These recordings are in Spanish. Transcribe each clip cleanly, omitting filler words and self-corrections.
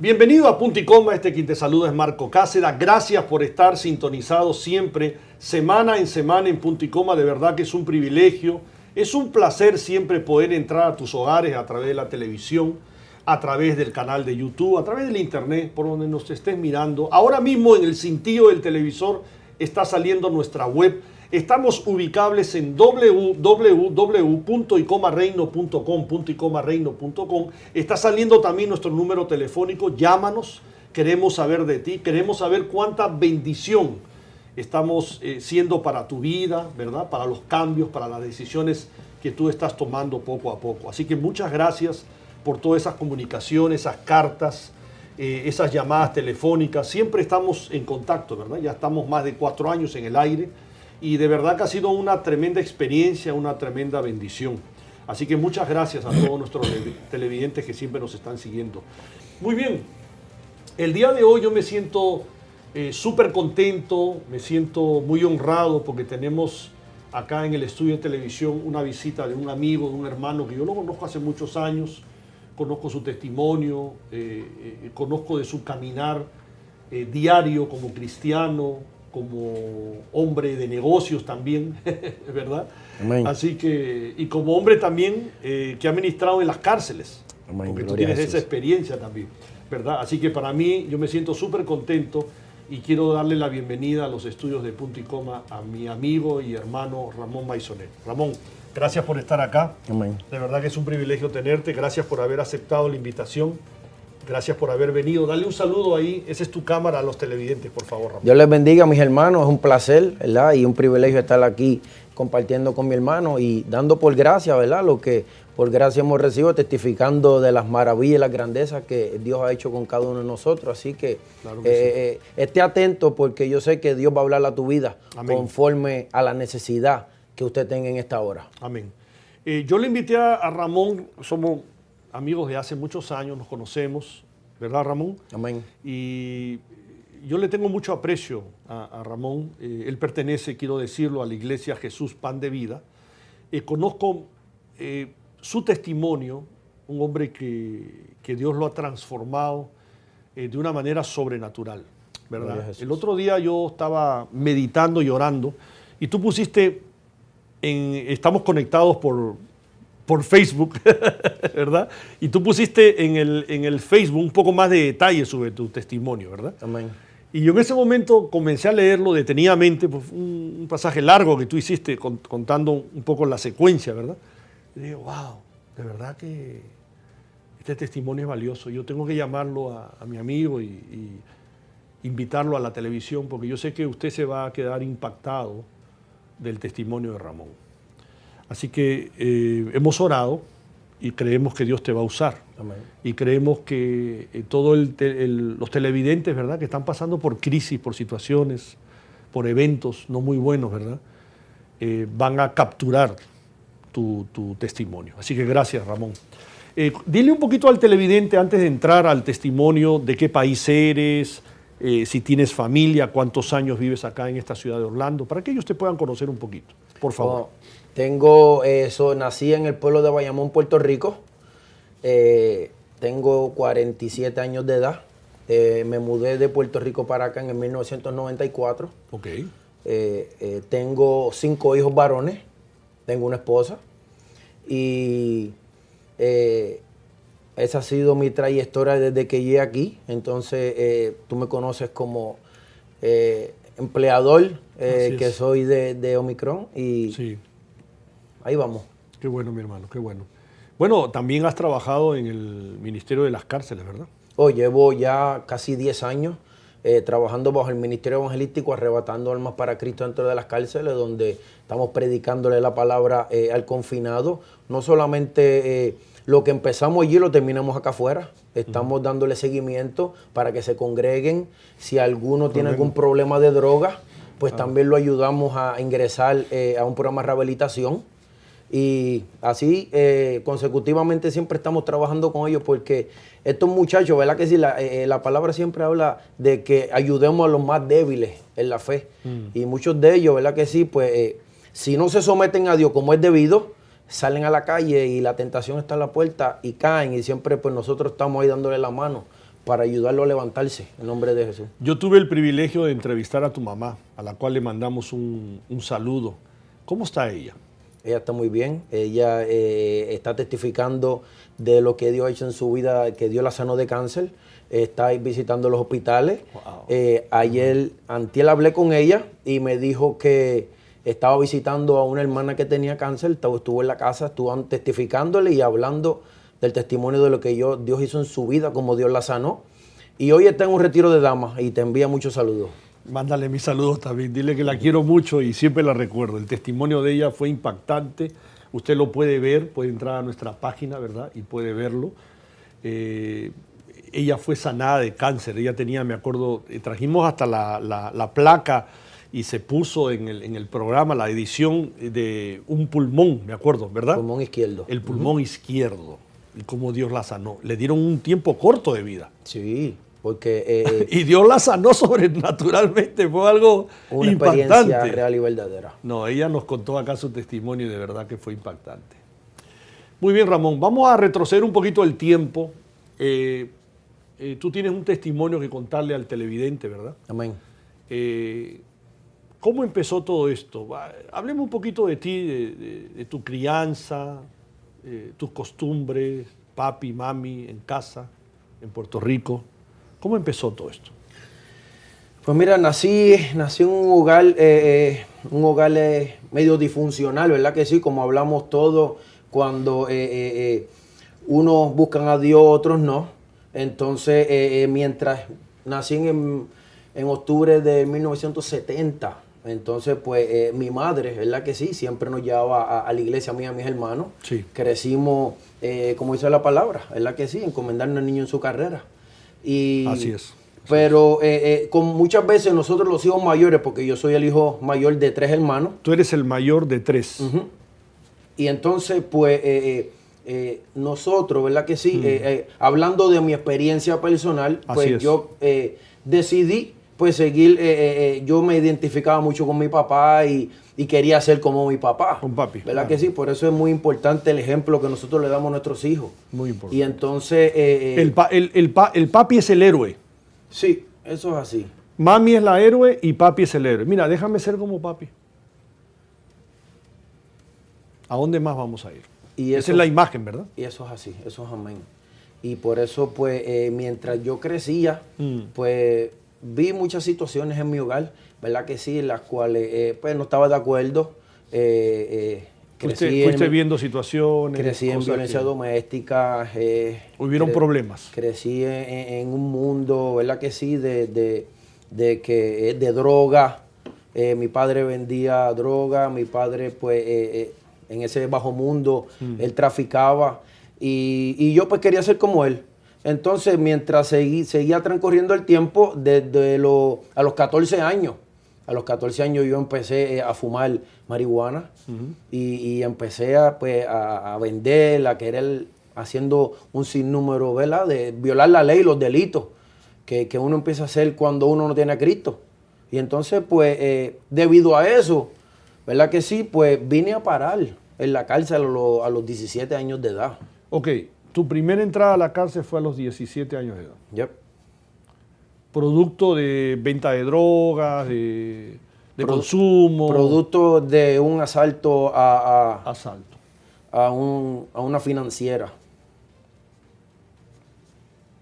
Bienvenido a Punto y Coma, quien te saluda es Marco Cáceres. Gracias por estar sintonizado siempre, semana en Punto y Coma. De verdad que es un privilegio, es un placer siempre poder entrar a tus hogares a través de la televisión, a través del canal de YouTube, a través del internet, por donde nos estés mirando. Ahora mismo en el cintillo del televisor está saliendo nuestra web. Estamos ubicables en www.icomareino.com. Está saliendo también nuestro número telefónico. Llámanos, queremos saber de ti, queremos saber cuánta bendición estamos siendo para tu vida, ¿verdad? Para los cambios, para las decisiones que tú estás tomando poco a poco. Así que muchas gracias por todas esas comunicaciones, esas cartas, esas llamadas telefónicas. Siempre estamos en contacto, ¿verdad? Ya estamos más de 4 años en el aire. Y de verdad que ha sido una tremenda experiencia, una tremenda bendición. Así que muchas gracias a todos nuestros televidentes que siempre nos están siguiendo. Muy bien, el día de hoy yo me siento súper contento, me siento muy honrado porque tenemos acá en el estudio de televisión una visita de un amigo, de un hermano que yo lo conozco hace muchos años, conozco su testimonio, conozco de su caminar diario como cristiano, como hombre de negocios también, ¿verdad? Amén. Así que, y como hombre también que ha ministrado en las cárceles, Amén. porque tú Gloria tienes a Jesús. esa experiencia también, ¿verdad? Así que para mí, yo me siento súper contento y quiero darle la bienvenida a los estudios de Punto y Coma a mi amigo y hermano Ramón Maisonet. Ramón, gracias por estar acá. Amén. De verdad que es un privilegio tenerte. Gracias por haber aceptado la invitación. Gracias por haber venido. Dale un saludo ahí. Esa es tu cámara a los televidentes, por favor, Ramón. Dios les bendiga, mis hermanos. Es un placer, ¿verdad? Y un privilegio estar aquí compartiendo con mi hermano y dando por gracia, ¿verdad? Lo que por gracia hemos recibido, testificando de las maravillas y las grandezas que Dios ha hecho con cada uno de nosotros. Así que, Claro que esté atento porque yo sé que Dios va a hablar a tu vida. Amén. Conforme a la necesidad que usted tenga en esta hora. Amén. Yo le invité a Ramón, somos amigos de hace muchos años, nos conocemos, ¿verdad, Ramón? Amén. Y yo le tengo mucho aprecio a Ramón. Él pertenece, quiero decirlo, a la Iglesia Jesús Pan de Vida. Conozco su testimonio, un hombre que Dios lo ha transformado de una manera sobrenatural, Gloria a ¿verdad? Jesús. El otro día yo estaba meditando y orando y tú pusiste, estamos conectados por Facebook, ¿verdad? Y tú pusiste en el Facebook un poco más de detalles sobre tu testimonio, ¿verdad? Amén. Y yo en ese momento comencé a leerlo detenidamente, pues, un pasaje largo que tú hiciste contando un poco la secuencia, ¿verdad? Y dije, wow, de verdad que este testimonio es valioso. Yo tengo que llamarlo a mi amigo y invitarlo a la televisión porque yo sé que usted se va a quedar impactado del testimonio de Ramón. Así que hemos orado y creemos que Dios te va a usar. Amén. Y creemos que todos los televidentes, ¿verdad?, que están pasando por crisis, por situaciones, por eventos no muy buenos, ¿verdad?, van a capturar tu testimonio. Así que gracias, Ramón. Dile un poquito al televidente, antes de entrar al testimonio, de qué país eres, si tienes familia, cuántos años vives acá en esta ciudad de Orlando, para que ellos te puedan conocer un poquito, por favor. Nací en el pueblo de Bayamón, Puerto Rico. Tengo 47 años de edad. Me mudé de Puerto Rico para acá en el 1994. Ok. Tengo 5 hijos varones. Tengo una esposa. Y esa ha sido mi trayectoria desde que llegué aquí. Entonces, tú me conoces como empleador, que soy de Omicron. Y Sí. ahí vamos. Qué bueno, mi hermano, qué bueno. Bueno, también has trabajado en el Ministerio de las Cárceles, ¿verdad? Llevo ya casi 10 años trabajando bajo el Ministerio Evangelístico, arrebatando almas para Cristo dentro de las cárceles, donde estamos predicándole la palabra al confinado. No solamente lo que empezamos allí lo terminamos acá afuera. Estamos dándole seguimiento para que se congreguen. Si alguno tiene algún problema de droga, pues también lo ayudamos a ingresar a un programa de rehabilitación. Y así consecutivamente siempre estamos trabajando con ellos porque estos muchachos, ¿verdad que sí? La palabra siempre habla de que ayudemos a los más débiles en la fe. Y muchos de ellos, ¿verdad que sí? Pues si no se someten a Dios como es debido, salen a la calle y la tentación está a la puerta y caen. Y siempre pues nosotros estamos ahí dándole la mano para ayudarlo a levantarse, en nombre de Jesús. Yo tuve el privilegio de entrevistar a tu mamá, a la cual le mandamos un saludo. ¿Cómo está ella? Ella está muy bien, ella está testificando de lo que Dios ha hecho en su vida, que Dios la sanó de cáncer, está visitando los hospitales. Wow. Antier hablé con ella y me dijo que estaba visitando a una hermana que tenía cáncer, estuvo en la casa, estuvo testificándole y hablando del testimonio de lo que Dios hizo en su vida, como Dios la sanó. Y hoy está en un retiro de damas y te envía muchos saludos. Mándale mis saludos también, dile que la quiero mucho y siempre la recuerdo. El testimonio de ella fue impactante, usted lo puede ver, puede entrar a nuestra página, ¿verdad? Y puede verlo. Ella fue sanada de cáncer, ella tenía, me acuerdo, trajimos hasta la placa y se puso en el programa la edición de un pulmón, me acuerdo, ¿verdad? Pulmón izquierdo. El pulmón izquierdo, y cómo Dios la sanó. Le dieron un tiempo corto de vida. Sí. Porque, y Dios la sanó sobrenaturalmente, fue algo una impactante. Experiencia real y verdadera. No, ella nos contó acá su testimonio y de verdad que fue impactante. Muy bien, Ramón, vamos a retroceder un poquito el tiempo. Tú tienes un testimonio que contarle al televidente, ¿verdad? Amén. ¿Cómo empezó todo esto? Hablemos un poquito de ti, de tu crianza, tus costumbres, papi, mami, en casa, en Puerto Rico. ¿Cómo empezó todo esto? Pues mira, nací en un hogar medio disfuncional, ¿verdad que sí? Como hablamos todos, cuando unos buscan a Dios, otros no. Entonces, mientras nací en octubre de 1970, entonces pues mi madre, ¿verdad que sí? Siempre nos llevaba a la iglesia, a mí y a mis hermanos. Sí. Crecimos, como dice la palabra, ¿verdad que sí? Encomendar al niño en su carrera. Y, así es. Pero con muchas veces nosotros los hijos mayores, porque yo soy el hijo mayor de 3 hermanos. Tú eres el mayor de 3. Uh-huh. Y entonces, pues, nosotros, ¿verdad que sí? Hablando de mi experiencia personal, pues yo decidí, pues, seguir, yo me identificaba mucho con mi papá y quería ser como mi papá. Con papi. ¿Verdad que sí? Por eso es muy importante el ejemplo que nosotros le damos a nuestros hijos. Muy importante. Y entonces... el papi es el héroe. Sí, eso es así. Mami es la héroe y papi es el héroe. Mira, déjame ser como papi. ¿A dónde más vamos a ir? Y esa es la imagen, ¿verdad? Y eso es así, eso es amén. Y por eso, pues, mientras yo crecía, pues, vi muchas situaciones en mi hogar, ¿verdad que sí? En las cuales, pues, no estaba de acuerdo. Fuiste viendo situaciones. Crecí en violencia doméstica. Hubieron problemas. Crecí en un mundo, ¿verdad que sí? De droga. Mi padre vendía droga, mi padre, pues, en ese bajo mundo, él traficaba. Y yo, pues, quería ser como él. Entonces, mientras seguía transcurriendo el tiempo, a los 14 años, yo empecé a fumar marihuana y empecé a vender, a querer, haciendo un sinnúmero, ¿verdad? De violar la ley, los delitos que uno empieza a hacer cuando uno no tiene a Cristo. Y entonces, pues, debido a eso, ¿verdad que sí? Pues vine a parar en la cárcel a los 17 años de edad. Ok, tu primera entrada a la cárcel fue a los 17 años de edad. Yep. Producto de venta de drogas, de consumo. Producto de un asalto Asalto. a una financiera.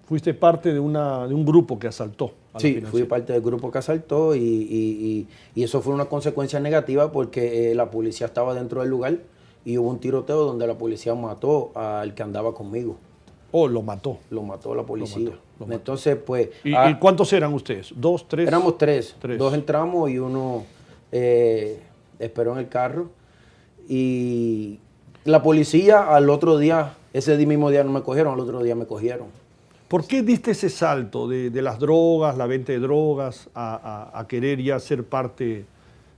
Fuiste parte de un grupo que asaltó a la financiera. Fui parte del grupo que asaltó y eso fue una consecuencia negativa porque la policía estaba dentro del lugar y hubo un tiroteo donde la policía mató al que andaba conmigo. Oh, lo mató. Lo mató la policía. Lo mató. Entonces, pues... ¿Y cuántos eran ustedes? ¿2, 3? Éramos 3. 2 entramos y uno esperó en el carro. Y la policía al otro día, ese mismo día no me cogieron, al otro día me cogieron. ¿Por qué diste ese salto de las drogas, la venta de drogas, a querer ya ser parte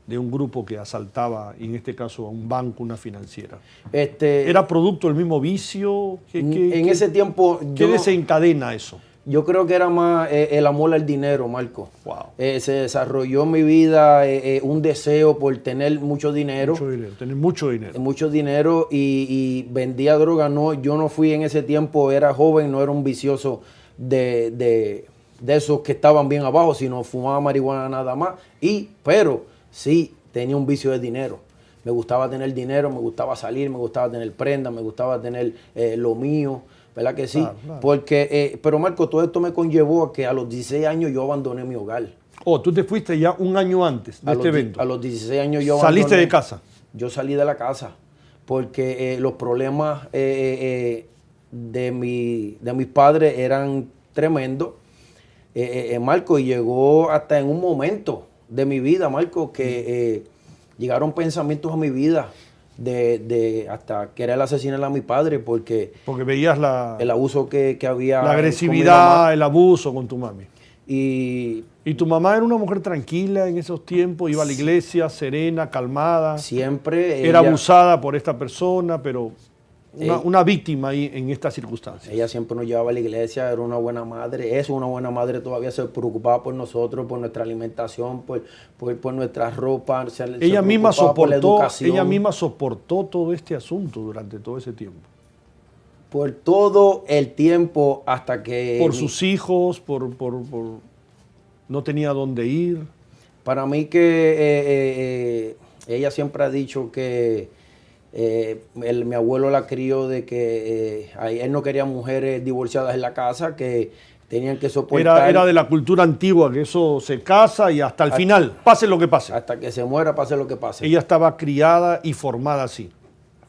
de un grupo que asaltaba, y en este caso a un banco, una financiera? ¿Era producto del mismo vicio? En ese tiempo... ¿Qué desencadena eso? Yo creo que era más el amor al dinero, Marco. Wow. Se desarrolló en mi vida un deseo por tener mucho dinero. Tener mucho dinero. Mucho dinero y vendía droga. No, yo no fui en ese tiempo, era joven, no era un vicioso de esos que estaban bien abajo, sino fumaba marihuana nada más. Pero sí tenía un vicio de dinero. Me gustaba tener dinero, me gustaba salir, me gustaba tener prenda, me gustaba tener lo mío, ¿verdad que sí? Claro. Porque, pero Marco, todo esto me conllevó a que a los 16 años yo abandoné mi hogar. Oh, tú te fuiste ya un año antes de este evento. A los 16 años yo abandoné. ¿Saliste de casa? Yo salí de la casa porque los problemas de mis padres eran tremendos, Marco, y llegó hasta en un momento de mi vida, Marco, que llegaron pensamientos a mi vida de hasta querer asesinar a mi padre porque veías el abuso que había. La agresividad, el abuso con tu mami. Y tu mamá era una mujer tranquila en esos tiempos, iba a la iglesia, serena, calmada. Siempre era abusada por esta persona, pero una víctima ahí en estas circunstancias. Ella siempre nos llevaba a la iglesia, era una buena madre, es una buena madre, todavía se preocupaba por nosotros, por nuestra alimentación, por nuestra ropa. Ella misma soportó todo este asunto durante todo ese tiempo. Por todo el tiempo hasta que... Por sus hijos, no tenía dónde ir. Para mí que ella siempre ha dicho que mi abuelo la crió de que él no quería mujeres divorciadas en la casa, que tenían que soportar. Era de la cultura antigua, que eso se casa y hasta el final, pase lo que pase. Hasta que se muera, pase lo que pase. Ella estaba criada y formada así.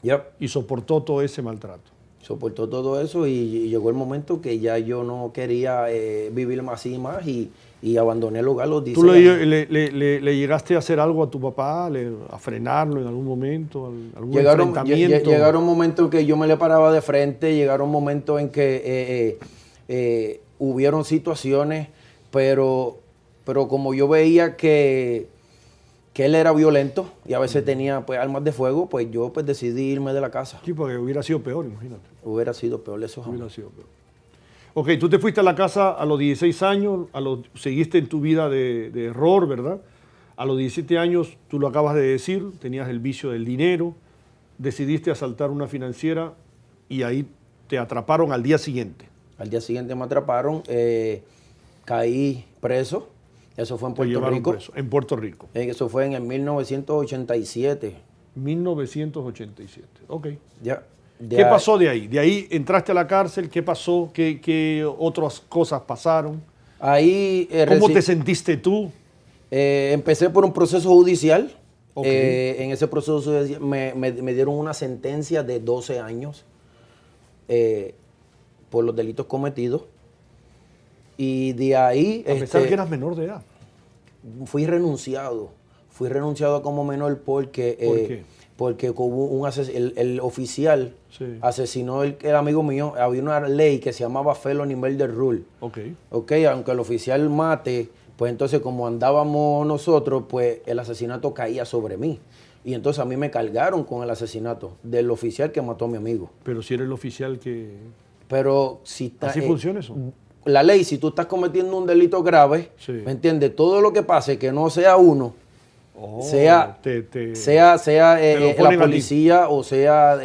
Yep. Y soportó todo ese maltrato. Soportó todo eso y llegó el momento que ya yo no quería vivir más y abandoné el hogar a los 16 años. ¿Tú le llegaste a hacer algo a tu papá, a frenarlo en algún momento, algún enfrentamiento? Llegaron momentos en que yo me le paraba de frente, llegaron momentos en que hubieron situaciones, pero como yo veía que él era violento y a veces tenía pues armas de fuego, pues yo pues decidí irme de la casa. Sí, porque hubiera sido peor, imagínate. Hubiera sido peor, eso jamás. Hubiera sido peor. Ok, tú te fuiste a la casa a los 16 años, seguiste en tu vida de error, ¿verdad? A los 17 años, tú lo acabas de decir, tenías el vicio del dinero, decidiste asaltar una financiera y ahí te atraparon al día siguiente. Al día siguiente me atraparon, caí preso. Eso fue en Puerto Rico. Preso, en Puerto Rico. Eso fue en el 1987. 1987, ok. Ya. ¿Qué pasó de ahí? De ahí entraste a la cárcel, ¿qué pasó? ¿Qué otras cosas pasaron? Ahí, ¿Cómo te sentiste tú? Empecé por un proceso judicial. Okay. En ese proceso judicial me dieron una sentencia de 12 años por los delitos cometidos. Y de ahí... A pesar que eras menor de edad. Fui renunciado como menor porque... ¿Por qué? Porque hubo el oficial asesinó el amigo mío. Había una ley que se llamaba Felony Murder Rule. Okay, aunque el oficial mate, pues entonces como andábamos nosotros, pues el asesinato caía sobre mí. Y entonces a mí me cargaron con el asesinato del oficial que mató a mi amigo. Pero si era el oficial que... Pero si ¿Así funciona eso? La ley, si tú estás cometiendo un delito grave, ¿me entiendes? Todo lo que pase que no sea uno, sea la policía o sea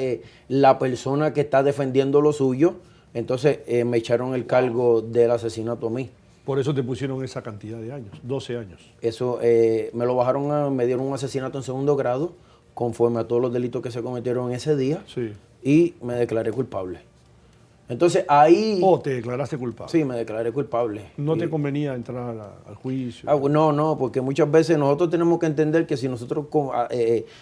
la persona que está defendiendo lo suyo, entonces me echaron el cargo del asesinato a mí. Por eso te pusieron esa cantidad de años, 12 años. Eso me lo bajaron, me dieron un asesinato en segundo grado, conforme a todos los delitos que se cometieron ese día, y me declaré culpable. Entonces ahí... ¿Te declaraste culpable? Sí, me declaré culpable. ¿No te convenía entrar al juicio? No, porque muchas veces nosotros tenemos que entender que si nosotros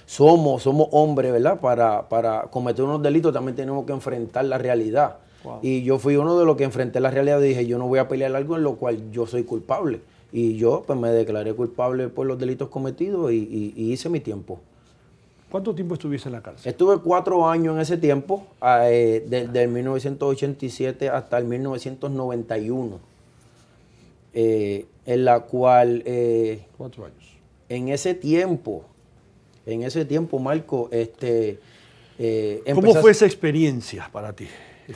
somos hombres, ¿verdad? Para cometer unos delitos también tenemos que enfrentar la realidad. Wow. Y yo fui uno de los que enfrenté la realidad y dije, yo no voy a pelear algo en lo cual yo soy culpable. Y yo pues me declaré culpable por los delitos cometidos y hice mi tiempo. ¿Cuánto tiempo estuviste en la cárcel? Estuve 4 años en ese tiempo, del 1987 hasta el 1991, en la cual... 4 años. En ese tiempo, Marco, ¿cómo fue esa experiencia para ti?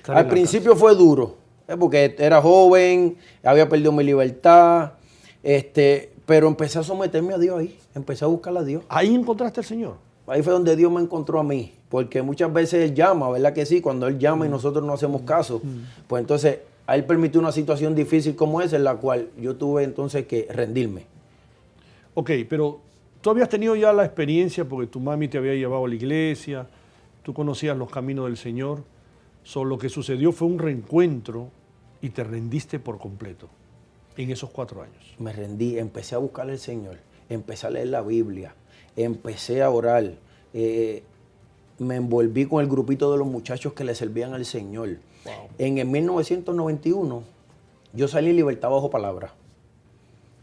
Al principio fue duro, porque era joven, había perdido mi libertad, pero empecé a someterme a Dios ahí, empecé a buscar a Dios. ¿Ahí encontraste al Señor? Ahí fue donde Dios me encontró a mí, porque muchas veces Él llama, ¿verdad que sí? Cuando Él llama y nosotros no hacemos caso, pues entonces a él permitió una situación difícil como esa, en la cual yo tuve entonces que rendirme. Ok, pero tú habías tenido ya la experiencia porque tu mami te había llevado a la iglesia, tú conocías los caminos del Señor, solo lo que sucedió fue un reencuentro y te rendiste por completo en esos 4 años. Me rendí, empecé a buscar al Señor, empecé a leer la Biblia, empecé a orar, me envolví con el grupito de los muchachos que le servían al Señor. Wow. En el 1991 yo salí Libertad Bajo Palabra.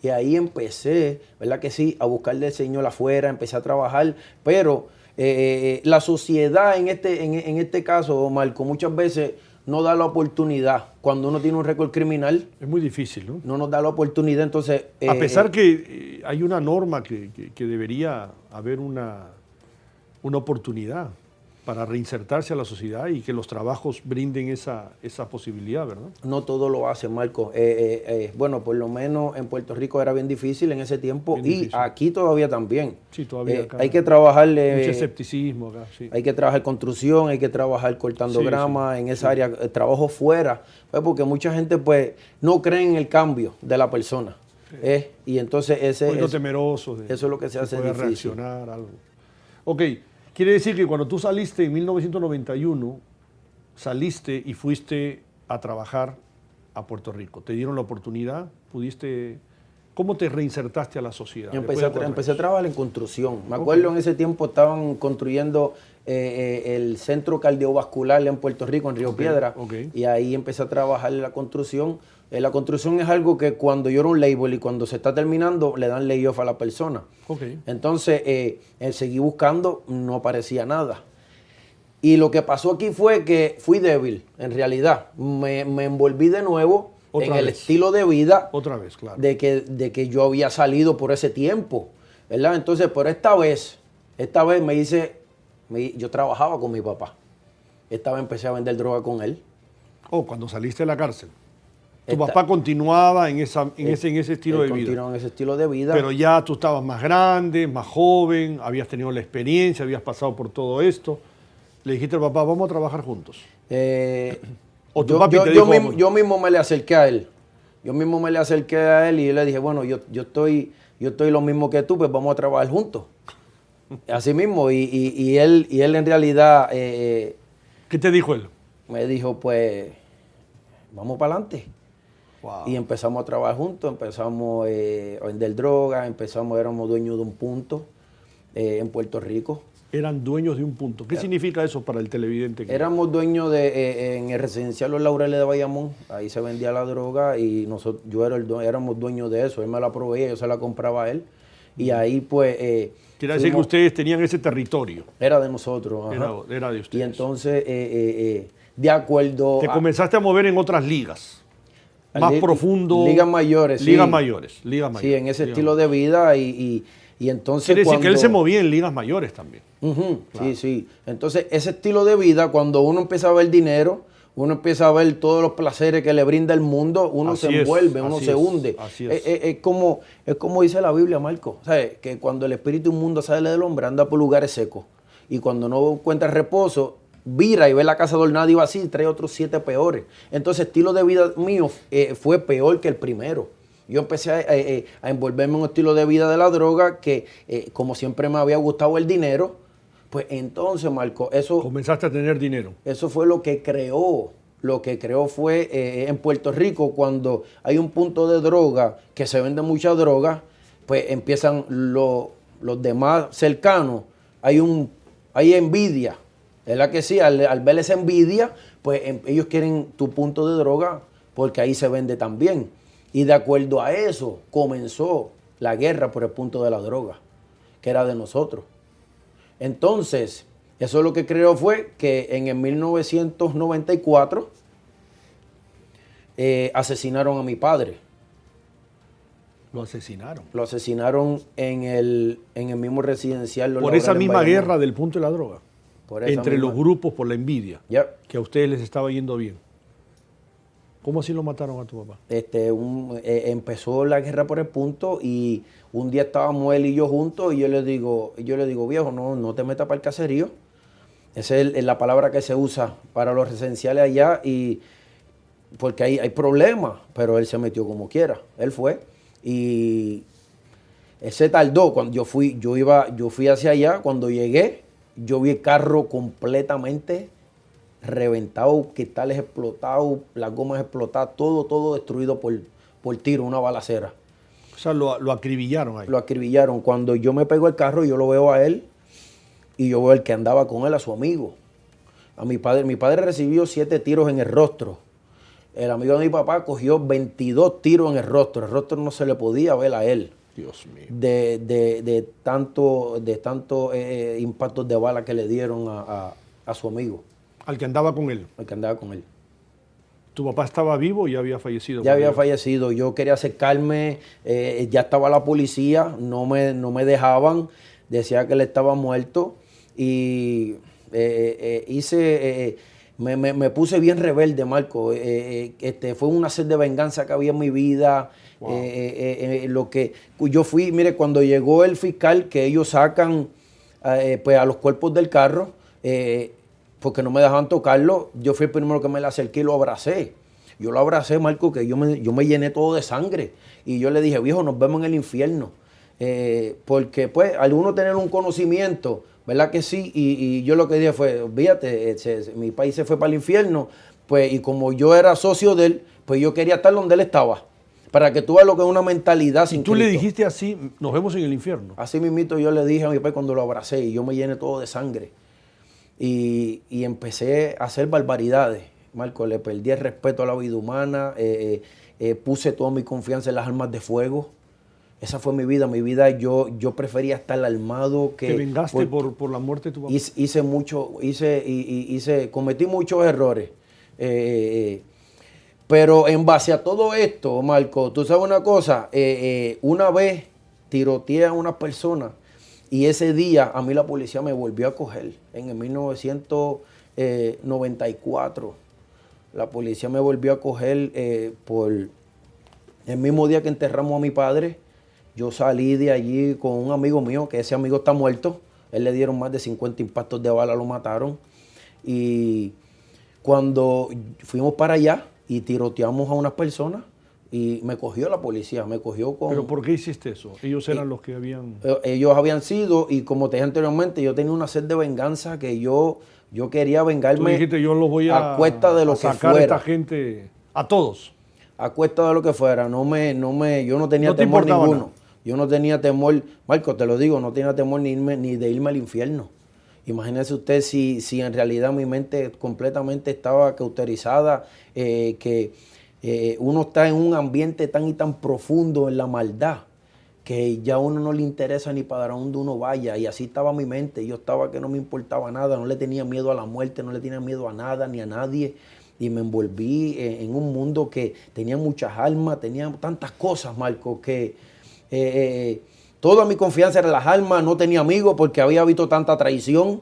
Y ahí empecé, ¿verdad que sí?, a buscar del Señor afuera, empecé a trabajar, pero la sociedad en este caso, Marco, muchas veces no da la oportunidad. Cuando uno tiene un récord criminal, es muy difícil, ¿no? No nos da la oportunidad, entonces... a pesar que hay una norma que debería haber una oportunidad para reinsertarse a la sociedad y que los trabajos brinden esa posibilidad, ¿verdad? No todo lo hace, Marco. Bueno, por lo menos en Puerto Rico era bien difícil en ese tiempo y aquí todavía también. Sí, todavía acá. Hay que trabajar... mucho escepticismo acá, sí. Hay que trabajar construcción, hay que trabajar cortando grama en esa área, trabajo fuera, pues porque mucha gente pues no cree en el cambio de la persona. Sí. Y entonces temeroso de, eso es lo que se hace difícil. Reaccionar algo. Ok. Quiere decir que cuando tú saliste en 1991, saliste y fuiste a trabajar a Puerto Rico. Te dieron la oportunidad, pudiste... ¿Cómo te reinsertaste a la sociedad? Yo empecé a trabajar en construcción. Me acuerdo en ese tiempo estaban construyendo el centro cardiovascular en Puerto Rico, en Río Piedra. Y ahí empecé a trabajar en la construcción. La construcción es algo que cuando yo era un label y cuando se está terminando, le dan layoff a la persona. Entonces, seguí buscando, no aparecía nada. Y lo que pasó aquí fue que fui débil, en realidad. Me envolví de nuevo en el estilo de vida. Otra vez, claro. De que yo había salido por ese tiempo, ¿verdad? Entonces, por esta vez yo trabajaba con mi papá. Esta vez empecé a vender droga con él. Cuando saliste de la cárcel. Tu papá continuaba en ese estilo de vida. Continuaba en ese estilo de vida. Pero ya tú estabas más grande, más joven, habías tenido la experiencia, habías pasado por todo esto. Le dijiste al papá, vamos a trabajar juntos. Yo mismo me le acerqué a él. Y yo le dije, bueno, yo estoy lo mismo que tú, pues vamos a trabajar juntos. Así mismo. Y él en realidad... ¿qué te dijo él? Me dijo, pues, vamos para adelante. Wow. Y empezamos a trabajar juntos, empezamos a vender droga, éramos dueños de un punto en Puerto Rico. Eran dueños de un punto. ¿Qué significa eso para el televidente? Éramos dueños en el residencial Los Laureles de Bayamón. Ahí se vendía la droga y éramos dueños de eso. Él me la proveía, yo se la compraba a él. Y ahí pues... Quiere decir que ustedes tenían ese territorio. Era de nosotros. Era de ustedes. Y entonces, de acuerdo... Te comenzaste a mover en otras ligas. Más profundo. Ligas mayores. Ligas mayores. Sí, en ese estilo de vida y entonces... Quiere decir que él se movía en ligas mayores también. Claro. Sí. Entonces, ese estilo de vida, cuando uno empieza a ver dinero, uno empieza a ver todos los placeres que le brinda el mundo, uno se envuelve, uno se hunde. Es como dice la Biblia, Marco, ¿sabes? Que cuando el espíritu inmundo sale del hombre, anda por lugares secos. Y cuando no encuentra reposo, vira y ve la casa adornada y vacía y trae otros 7 peores. Entonces, el estilo de vida mío fue peor que el primero. Yo empecé a envolverme en un estilo de vida de la droga que, como siempre me había gustado el dinero, pues entonces, Marco, eso... Comenzaste a tener dinero. Eso fue lo que creó. Lo que creó fue en Puerto Rico, cuando hay un punto de droga, que se vende mucha droga, pues empiezan los demás cercanos. Hay envidia. ¿Verdad que sí? Al ver esa envidia, pues ellos quieren tu punto de droga porque ahí se vende también. Y de acuerdo a eso comenzó la guerra por el punto de la droga, que era de nosotros. Entonces, eso lo que creó fue que en el 1994 asesinaron a mi padre. ¿Lo asesinaron? Lo asesinaron en el mismo residencial. Por esa misma guerra del punto de la droga. Entre los grupos por la envidia. Que a ustedes les estaba yendo bien. ¿Cómo así lo mataron a tu papá? Empezó la guerra por el punto y un día estábamos él y yo juntos y yo le digo, viejo, no te metas para el caserío. Esa es la palabra que se usa para los residenciales allá y porque hay problemas, pero él se metió como quiera. Él fue y él se tardó. Cuando yo fui hacia allá, cuando llegué, yo vi el carro completamente reventado, cristales explotados, las gomas explotadas, todo destruido por tiro, una balacera. O sea, lo acribillaron ahí. Lo acribillaron. Cuando yo me pego el carro, yo lo veo a él y yo veo el que andaba con él, a su amigo. A mi padre recibió 7 tiros en el rostro. El amigo de mi papá cogió 22 tiros en el rostro. El rostro no se le podía ver a él. Dios mío. De tanto impactos de bala que le dieron a su amigo. Al que andaba con él. Al que andaba con él. ¿Tu papá estaba vivo o ya había fallecido? Ya había fallecido. Yo quería acercarme, ya estaba la policía, no me dejaban, decía que él estaba muerto y me puse bien rebelde, Marco. Fue una sed de venganza que había en mi vida. Wow. Lo que yo fui, mire, cuando llegó el fiscal, que ellos sacan pues a los cuerpos del carro, porque no me dejaban tocarlo, yo fui el primero que me le acerqué y lo abracé. Yo lo abracé, Marco, que yo me llené todo de sangre. Y yo le dije, viejo, nos vemos en el infierno. Porque, pues, al uno tener un conocimiento, ¿verdad que sí? Y yo lo que dije fue, fíjate, mi país se fue para el infierno, pues, y como yo era socio de él, pues yo quería estar donde él estaba. Para que tú veas lo que es una mentalidad sin Cristo. ¿Tú le dijiste así, nos vemos en el infierno? Así mismito yo le dije a mi papá cuando lo abracé y yo me llené todo de sangre. Y empecé a hacer barbaridades. Marco, le perdí el respeto a la vida humana, puse toda mi confianza en las armas de fuego. Esa fue mi vida. Mi vida, yo prefería estar armado que... ¿Te vengaste por la muerte de tu papá? Cometí muchos errores. Pero en base a todo esto, Marco, tú sabes una cosa, una vez tiroteé a una persona y ese día a mí la policía me volvió a coger en el 1994. La policía me volvió a coger por el mismo día que enterramos a mi padre. Yo salí de allí con un amigo mío, que ese amigo está muerto. Él le dieron más de 50 impactos de bala, lo mataron. Y cuando fuimos para allá y tiroteamos a unas personas, y me cogió la policía, me cogió con... ¿Pero por qué hiciste eso? Ellos eran los que habían... Ellos habían sido, y como te dije anteriormente, yo tenía una sed de venganza que yo quería vengarme. Tú dijiste, yo los voy a cuesta de lo que sacar fuera. A esta gente, a todos. A cuesta de lo que fuera. Yo no tenía temor ninguno. Nada. Yo no tenía temor, Marco, te lo digo, no tenía temor ni de irme al infierno. Imagínese usted si en realidad mi mente completamente estaba cauterizada, uno está en un ambiente tan y tan profundo en la maldad que ya a uno no le interesa ni para dónde uno vaya. Y así estaba mi mente. Yo estaba que no me importaba nada, no le tenía miedo a la muerte, no le tenía miedo a nada ni a nadie. Y me envolví en un mundo que tenía muchas almas, tenía tantas cosas, Marco, que toda mi confianza era en las almas. No tenía amigos porque había visto tanta traición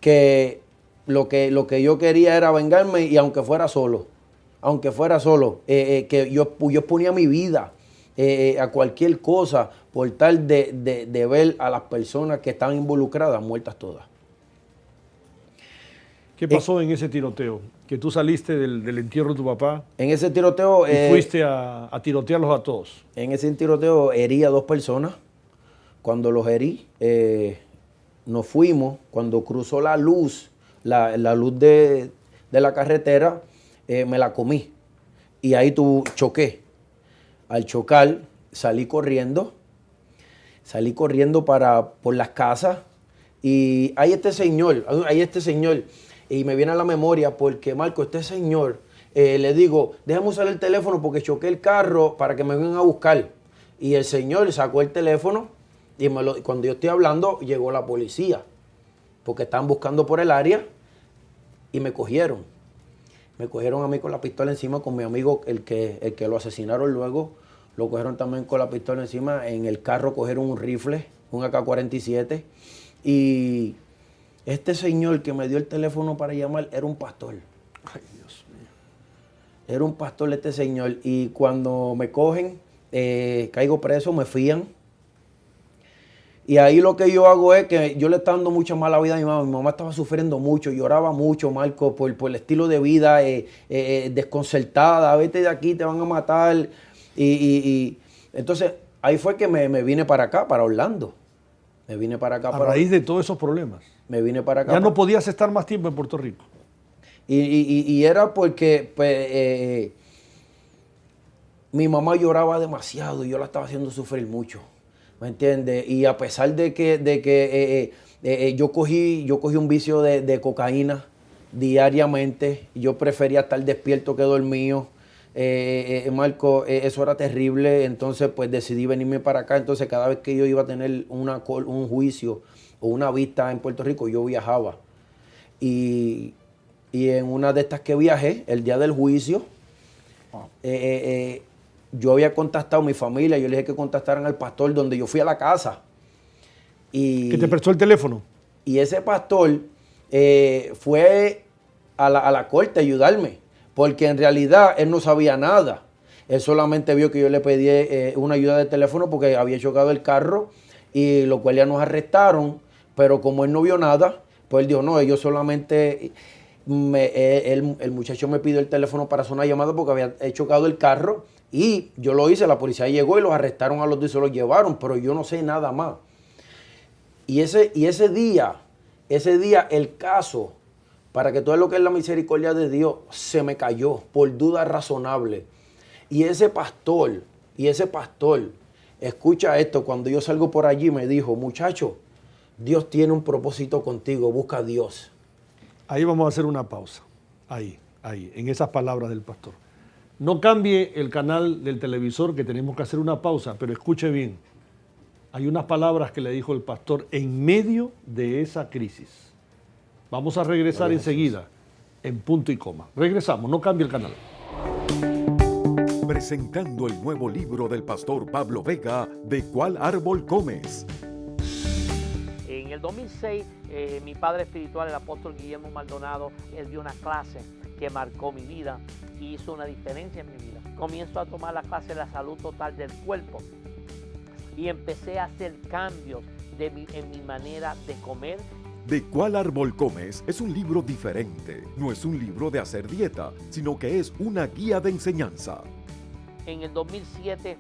que lo que yo quería era vengarme, y aunque fuera solo, que yo ponía mi vida a cualquier cosa por tal de ver a las personas que estaban involucradas muertas todas. ¿Qué pasó en ese tiroteo? Que tú saliste del entierro de tu papá. En ese tiroteo... Y fuiste a tirotearlos a todos. En ese tiroteo herí a 2 personas. Cuando los herí, nos fuimos. Cuando cruzó la luz, la luz de la carretera, me la comí. Y ahí choqué. Al chocar, salí corriendo por las casas. Y hay este señor. Y me viene a la memoria porque, Marco, este señor, le digo, déjame usar el teléfono porque choqué el carro para que me vengan a buscar. Y el señor sacó el teléfono y cuando yo estoy hablando, llegó la policía. Porque estaban buscando por el área y me cogieron. Me cogieron a mí con la pistola encima, con mi amigo, el que lo asesinaron luego. Lo cogieron también con la pistola encima. En el carro cogieron un rifle, un AK-47. Y este señor que me dio el teléfono para llamar era un pastor. Ay, Dios mío. Era un pastor este señor. Y cuando me cogen, caigo preso, me fían. Y ahí lo que yo hago es que yo le estaba dando mucha mala vida a mi mamá. Mi mamá estaba sufriendo mucho, lloraba mucho, Marco, por el estilo de vida desconcertada. Vete de aquí, te van a matar. Y entonces ahí fue que me vine para acá, para Orlando. Me vine para acá. A raíz de todos esos problemas. Me vine para acá. Ya no podías estar más tiempo en Puerto Rico. Y era porque pues, mi mamá lloraba demasiado y yo la estaba haciendo sufrir mucho. ¿Me entiendes? Y a pesar de que yo cogí un vicio de cocaína diariamente, yo prefería estar despierto que dormido. Marco, eso era terrible. Entonces, pues decidí venirme para acá. Entonces, cada vez que yo iba a tener un juicio o una vista en Puerto Rico, yo viajaba. Y en una de estas que viajé, el día del juicio, yo había contactado a mi familia, yo le dije que contactaran al pastor donde yo fui a la casa. ¿Que te prestó el teléfono? Y ese pastor fue a la corte a ayudarme, porque en realidad él no sabía nada. Él solamente vio que yo le pedí una ayuda de teléfono porque había chocado el carro, y lo cual ya nos arrestaron, pero como él no vio nada, pues él dijo, no, ellos solamente... el muchacho me pidió el teléfono para hacer una llamada porque había chocado el carro, y yo lo hice, la policía llegó y los arrestaron a los dos y se los llevaron, pero yo no sé nada más. Y ese día el caso, para que todo lo que es la misericordia de Dios, se me cayó por duda razonable. Y ese pastor, escucha esto, cuando yo salgo por allí me dijo, muchacho, Dios tiene un propósito contigo, busca a Dios. Ahí vamos a hacer una pausa. Ahí, en esas palabras del pastor. No cambie el canal del televisor, que tenemos que hacer una pausa, pero escuche bien. Hay unas palabras que le dijo el pastor en medio de esa crisis. Vamos a regresar enseguida, en punto y coma. Regresamos, no cambie el canal. Presentando el nuevo libro del pastor Pablo Vega, ¿De cuál árbol comes? En el 2006, mi padre espiritual, el apóstol Guillermo Maldonado, él dio una clase que marcó mi vida y hizo una diferencia en mi vida. Comienzo a tomar la clase de la salud total del cuerpo y empecé a hacer cambios en mi manera de comer. ¿De cuál árbol comes? Es un libro diferente. No es un libro de hacer dieta, sino que es una guía de enseñanza. En el 2007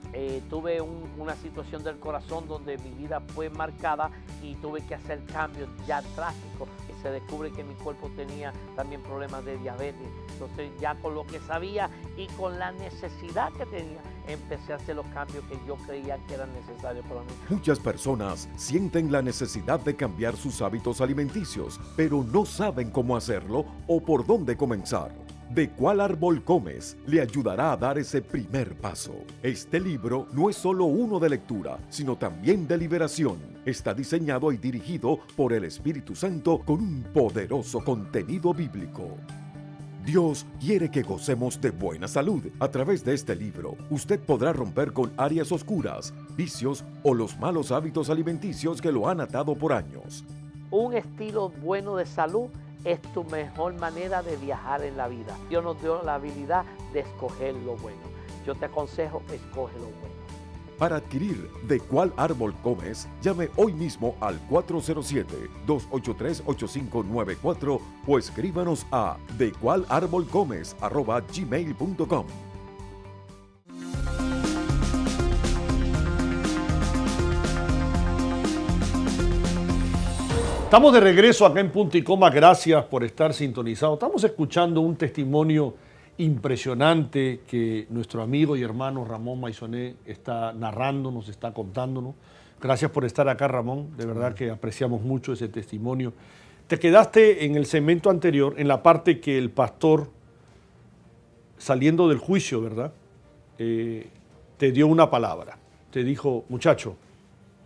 tuve una situación del corazón donde mi vida fue marcada y tuve que hacer cambios ya drásticos. Se descubre que mi cuerpo tenía también problemas de diabetes. Entonces ya con lo que sabía y con la necesidad que tenía, empecé a hacer los cambios que yo creía que eran necesarios para mí. Muchas personas sienten la necesidad de cambiar sus hábitos alimenticios, pero no saben cómo hacerlo o por dónde comenzar. ¿De cuál árbol comes? Le ayudará a dar ese primer paso. Este libro no es solo uno de lectura, sino también de liberación. Está diseñado y dirigido por el Espíritu Santo con un poderoso contenido bíblico. Dios quiere que gocemos de buena salud. A través de este libro, usted podrá romper con áreas oscuras, vicios o los malos hábitos alimenticios que lo han atado por años. Un estilo bueno de salud es tu mejor manera de viajar en la vida. Dios nos dio la habilidad de escoger lo bueno. Yo te aconsejo, escoge lo bueno. Para adquirir ¿De cuál árbol comes? Llame hoy mismo al 407-283-8594 o escríbanos a decualarbolcomes@gmail.com. Estamos de regreso acá en Punto y Coma. Gracias por estar sintonizados. Estamos escuchando un testimonio impresionante que nuestro amigo y hermano Ramón Maisonet está narrándonos, está contándonos. Gracias por estar acá, Ramón. De verdad que apreciamos mucho ese testimonio. Te quedaste en el segmento anterior, en la parte que el pastor, saliendo del juicio, ¿verdad? Te dio una palabra. Te dijo, muchacho,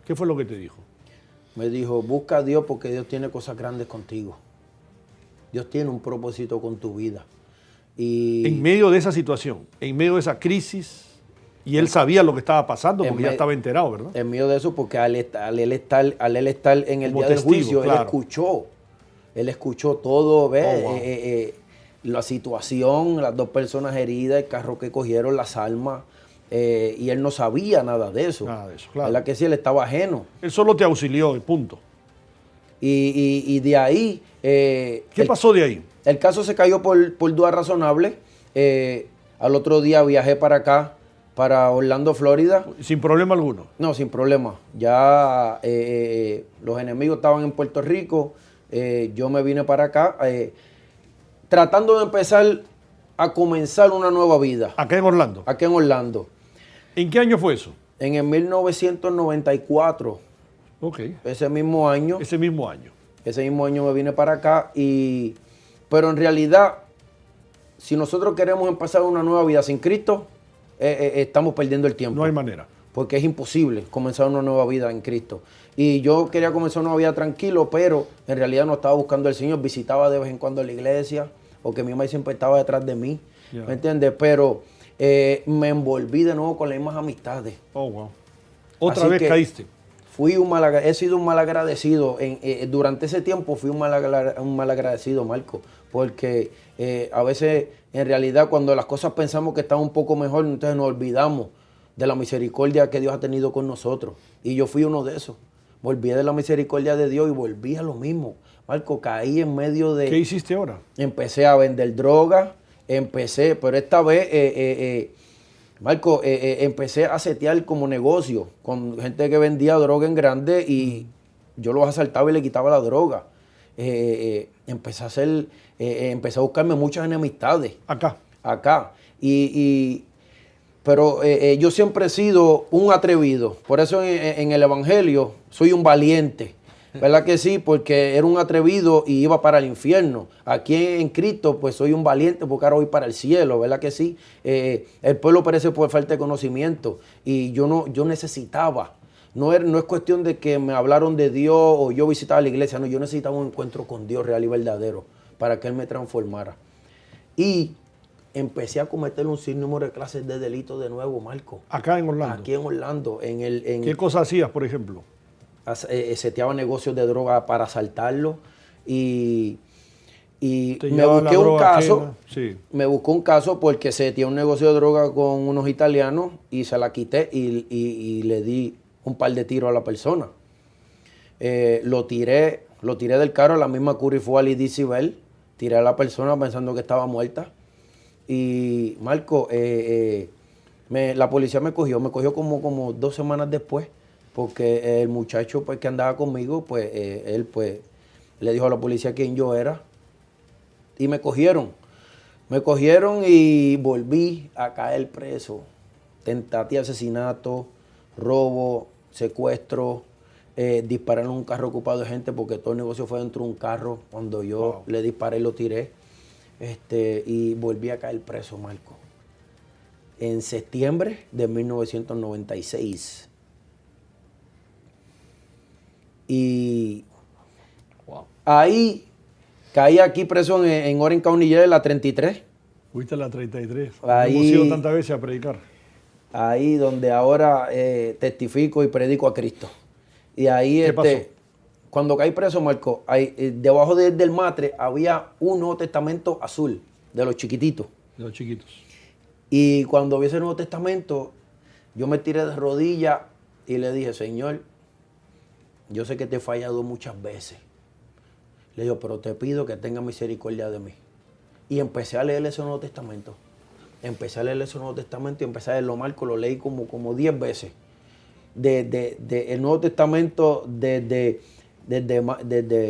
¿qué fue lo que te dijo? Me dijo, busca a Dios porque Dios tiene cosas grandes contigo. Dios tiene un propósito con tu vida. Y en medio de esa situación, en medio de esa crisis, y él sabía lo que estaba pasando porque ya estaba enterado, ¿verdad? En medio de eso, porque al él estar en el como día testigo, del juicio, claro. Él escuchó todo, ¿ves? Oh, wow. La situación, las dos personas heridas, el carro que cogieron, las armas, y él no sabía nada de eso. Nada de eso, claro. ¿Verdad que sí? Él estaba ajeno. Él solo te auxilió, y punto. Y de ahí... ¿Qué pasó de ahí? El caso se cayó por dudas razonables. Al otro día viajé para acá, para Orlando, Florida. Sin problema alguno. No, sin problema. Ya los enemigos estaban en Puerto Rico. Yo me vine para acá tratando de empezar a comenzar una nueva vida. Acá en Orlando. Aquí en Orlando. ¿En qué año fue eso? En el 1994. Ok. Ese mismo año. Ese mismo año. Ese mismo año me vine para acá. Pero en realidad, si nosotros queremos empezar una nueva vida sin Cristo, estamos perdiendo el tiempo. No hay manera. Porque es imposible comenzar una nueva vida en Cristo. Y yo quería comenzar una vida tranquilo, pero en realidad no estaba buscando al Señor. Visitaba de vez en cuando la iglesia, porque mi mamá siempre estaba detrás de mí. Yeah. ¿Me entiendes? Pero me envolví de nuevo con las mismas amistades. Oh, wow. Otra Así vez que caíste. He sido un mal agradecido. Durante ese tiempo fui un mal agradecido, Marco. Porque a veces, en realidad, cuando las cosas pensamos que están un poco mejor, entonces nos olvidamos de la misericordia que Dios ha tenido con nosotros. Y yo fui uno de esos. Me olvidé de la misericordia de Dios y volví a lo mismo. Marco, caí en medio de... ¿Qué hiciste ahora? Empecé a vender droga, pero esta vez, Marco, empecé a setear como negocio con gente que vendía droga en grande y yo los asaltaba y le quitaba la droga. Empecé a buscarme muchas enemistades. Acá. Pero yo siempre he sido un atrevido. Por eso en el Evangelio soy un valiente. ¿Verdad que sí? Porque era un atrevido y iba para el infierno. Aquí en Cristo, pues soy un valiente porque ahora voy para el cielo. ¿Verdad que sí? El pueblo perece por falta de conocimiento. Y yo necesitaba. No es cuestión de que me hablaron de Dios o yo visitaba la iglesia. No, yo necesitaba un encuentro con Dios real y verdadero para que Él me transformara. Y empecé a cometer un sinnúmero de clases de delitos de nuevo, Marco. Acá en Orlando. Aquí en Orlando. ¿Qué cosas hacías, por ejemplo? Seteaba negocios de droga para asaltarlo y Te me llevaban busqué la un droga caso. ajena. Sí. Me buscó un caso porque seteé un negocio de droga con unos italianos y se la quité y le di un par de tiros a la persona. Lo tiré del carro a la misma Curry Fual y DC Bell. Tiré a la persona pensando que estaba muerta. Y Marco, la policía me cogió como 2 semanas después, porque el muchacho pues, que andaba conmigo, pues él pues le dijo a la policía quién yo era y me cogieron. Me cogieron y volví a caer preso. Tentativa de asesinato, robo, secuestro, dispararon un carro ocupado de gente porque todo el negocio fue dentro de un carro. Cuando yo le disparé y lo tiré, y volví a caer preso, Marco. En septiembre de 1996. Y ahí caí aquí preso en Orange County Jail, la 33. Fuiste a la 33. Ahí, hemos ido tantas veces a predicar. Ahí donde ahora testifico y predico a Cristo. Y ahí ¿Qué pasó? cuando caí preso, Marco, debajo del matre había un Nuevo Testamento azul, de los chiquititos. De los chiquitos. Y cuando vi ese Nuevo Testamento, yo me tiré de rodillas y le dije, Señor, yo sé que te he fallado muchas veces. Le digo, pero te pido que tengas misericordia de mí. Y empecé a leer ese Nuevo Testamento. Empecé a leer ese Nuevo Testamento y empecé a leerlo, Marco, lo leí como 10 veces. El Nuevo Testamento desde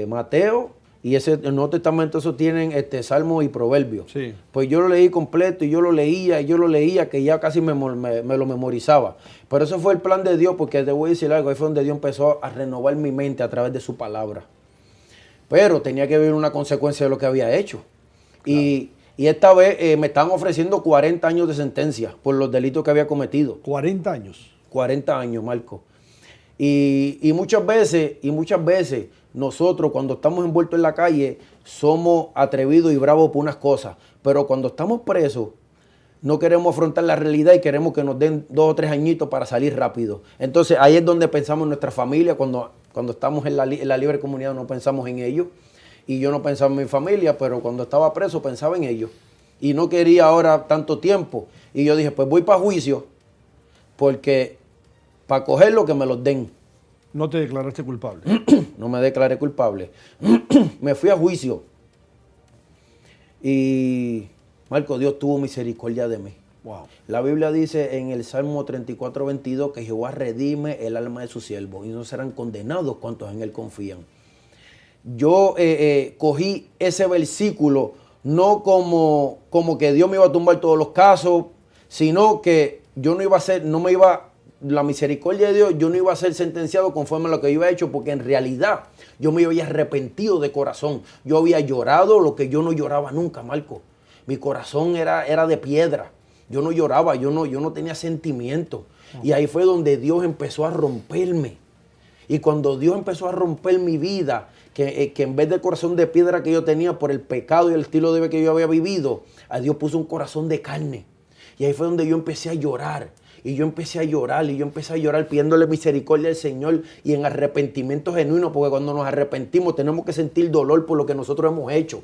Mateo, y el Nuevo Testamento eso tienen Salmos y Proverbios. Sí. Pues yo lo leí completo y yo lo leía, que ya casi me lo memorizaba. Pero eso fue el plan de Dios, porque te voy a decir algo, ahí fue donde Dios empezó a renovar mi mente a través de su palabra. Pero tenía que ver una consecuencia de lo que había hecho. Claro. Y esta vez me estaban ofreciendo 40 años de sentencia por los delitos que había cometido. 40 años. 40 años, Marco. Y muchas veces nosotros cuando estamos envueltos en la calle somos atrevidos y bravos por unas cosas, pero cuando estamos presos no queremos afrontar la realidad y queremos que nos den 2 o 3 añitos para salir rápido. Entonces ahí es donde pensamos en nuestra familia, cuando estamos en la libre comunidad no pensamos en ellos. Y yo no pensaba en mi familia, pero cuando estaba preso pensaba en ellos. Y no quería ahora tanto tiempo. Y yo dije, pues voy para juicio. porque para coger lo que me los den. No te declaraste culpable. No me declaré culpable. Me fui a juicio. Y, Marco, Dios tuvo misericordia de mí. Wow. La Biblia dice en el Salmo 34:22 que Jehová redime el alma de su siervo y no serán condenados cuantos en él confían. Yo cogí ese versículo no como que Dios me iba a tumbar todos los casos, sino que yo no iba a ser, la misericordia de Dios, yo no iba a ser sentenciado conforme a lo que yo había hecho, porque en realidad yo me había arrepentido de corazón. Yo había llorado lo que yo no lloraba nunca, Marco. Mi corazón era de piedra. Yo no lloraba, yo no tenía sentimiento. Y ahí fue donde Dios empezó a romperme. Y cuando Dios empezó a romper mi vida, que en vez del corazón de piedra que yo tenía por el pecado y el estilo de vida que yo había vivido, a Dios puso un corazón de carne. Y ahí fue donde yo empecé a llorar. Y yo empecé a llorar pidiéndole misericordia al Señor y en arrepentimiento genuino, porque cuando nos arrepentimos tenemos que sentir dolor por lo que nosotros hemos hecho.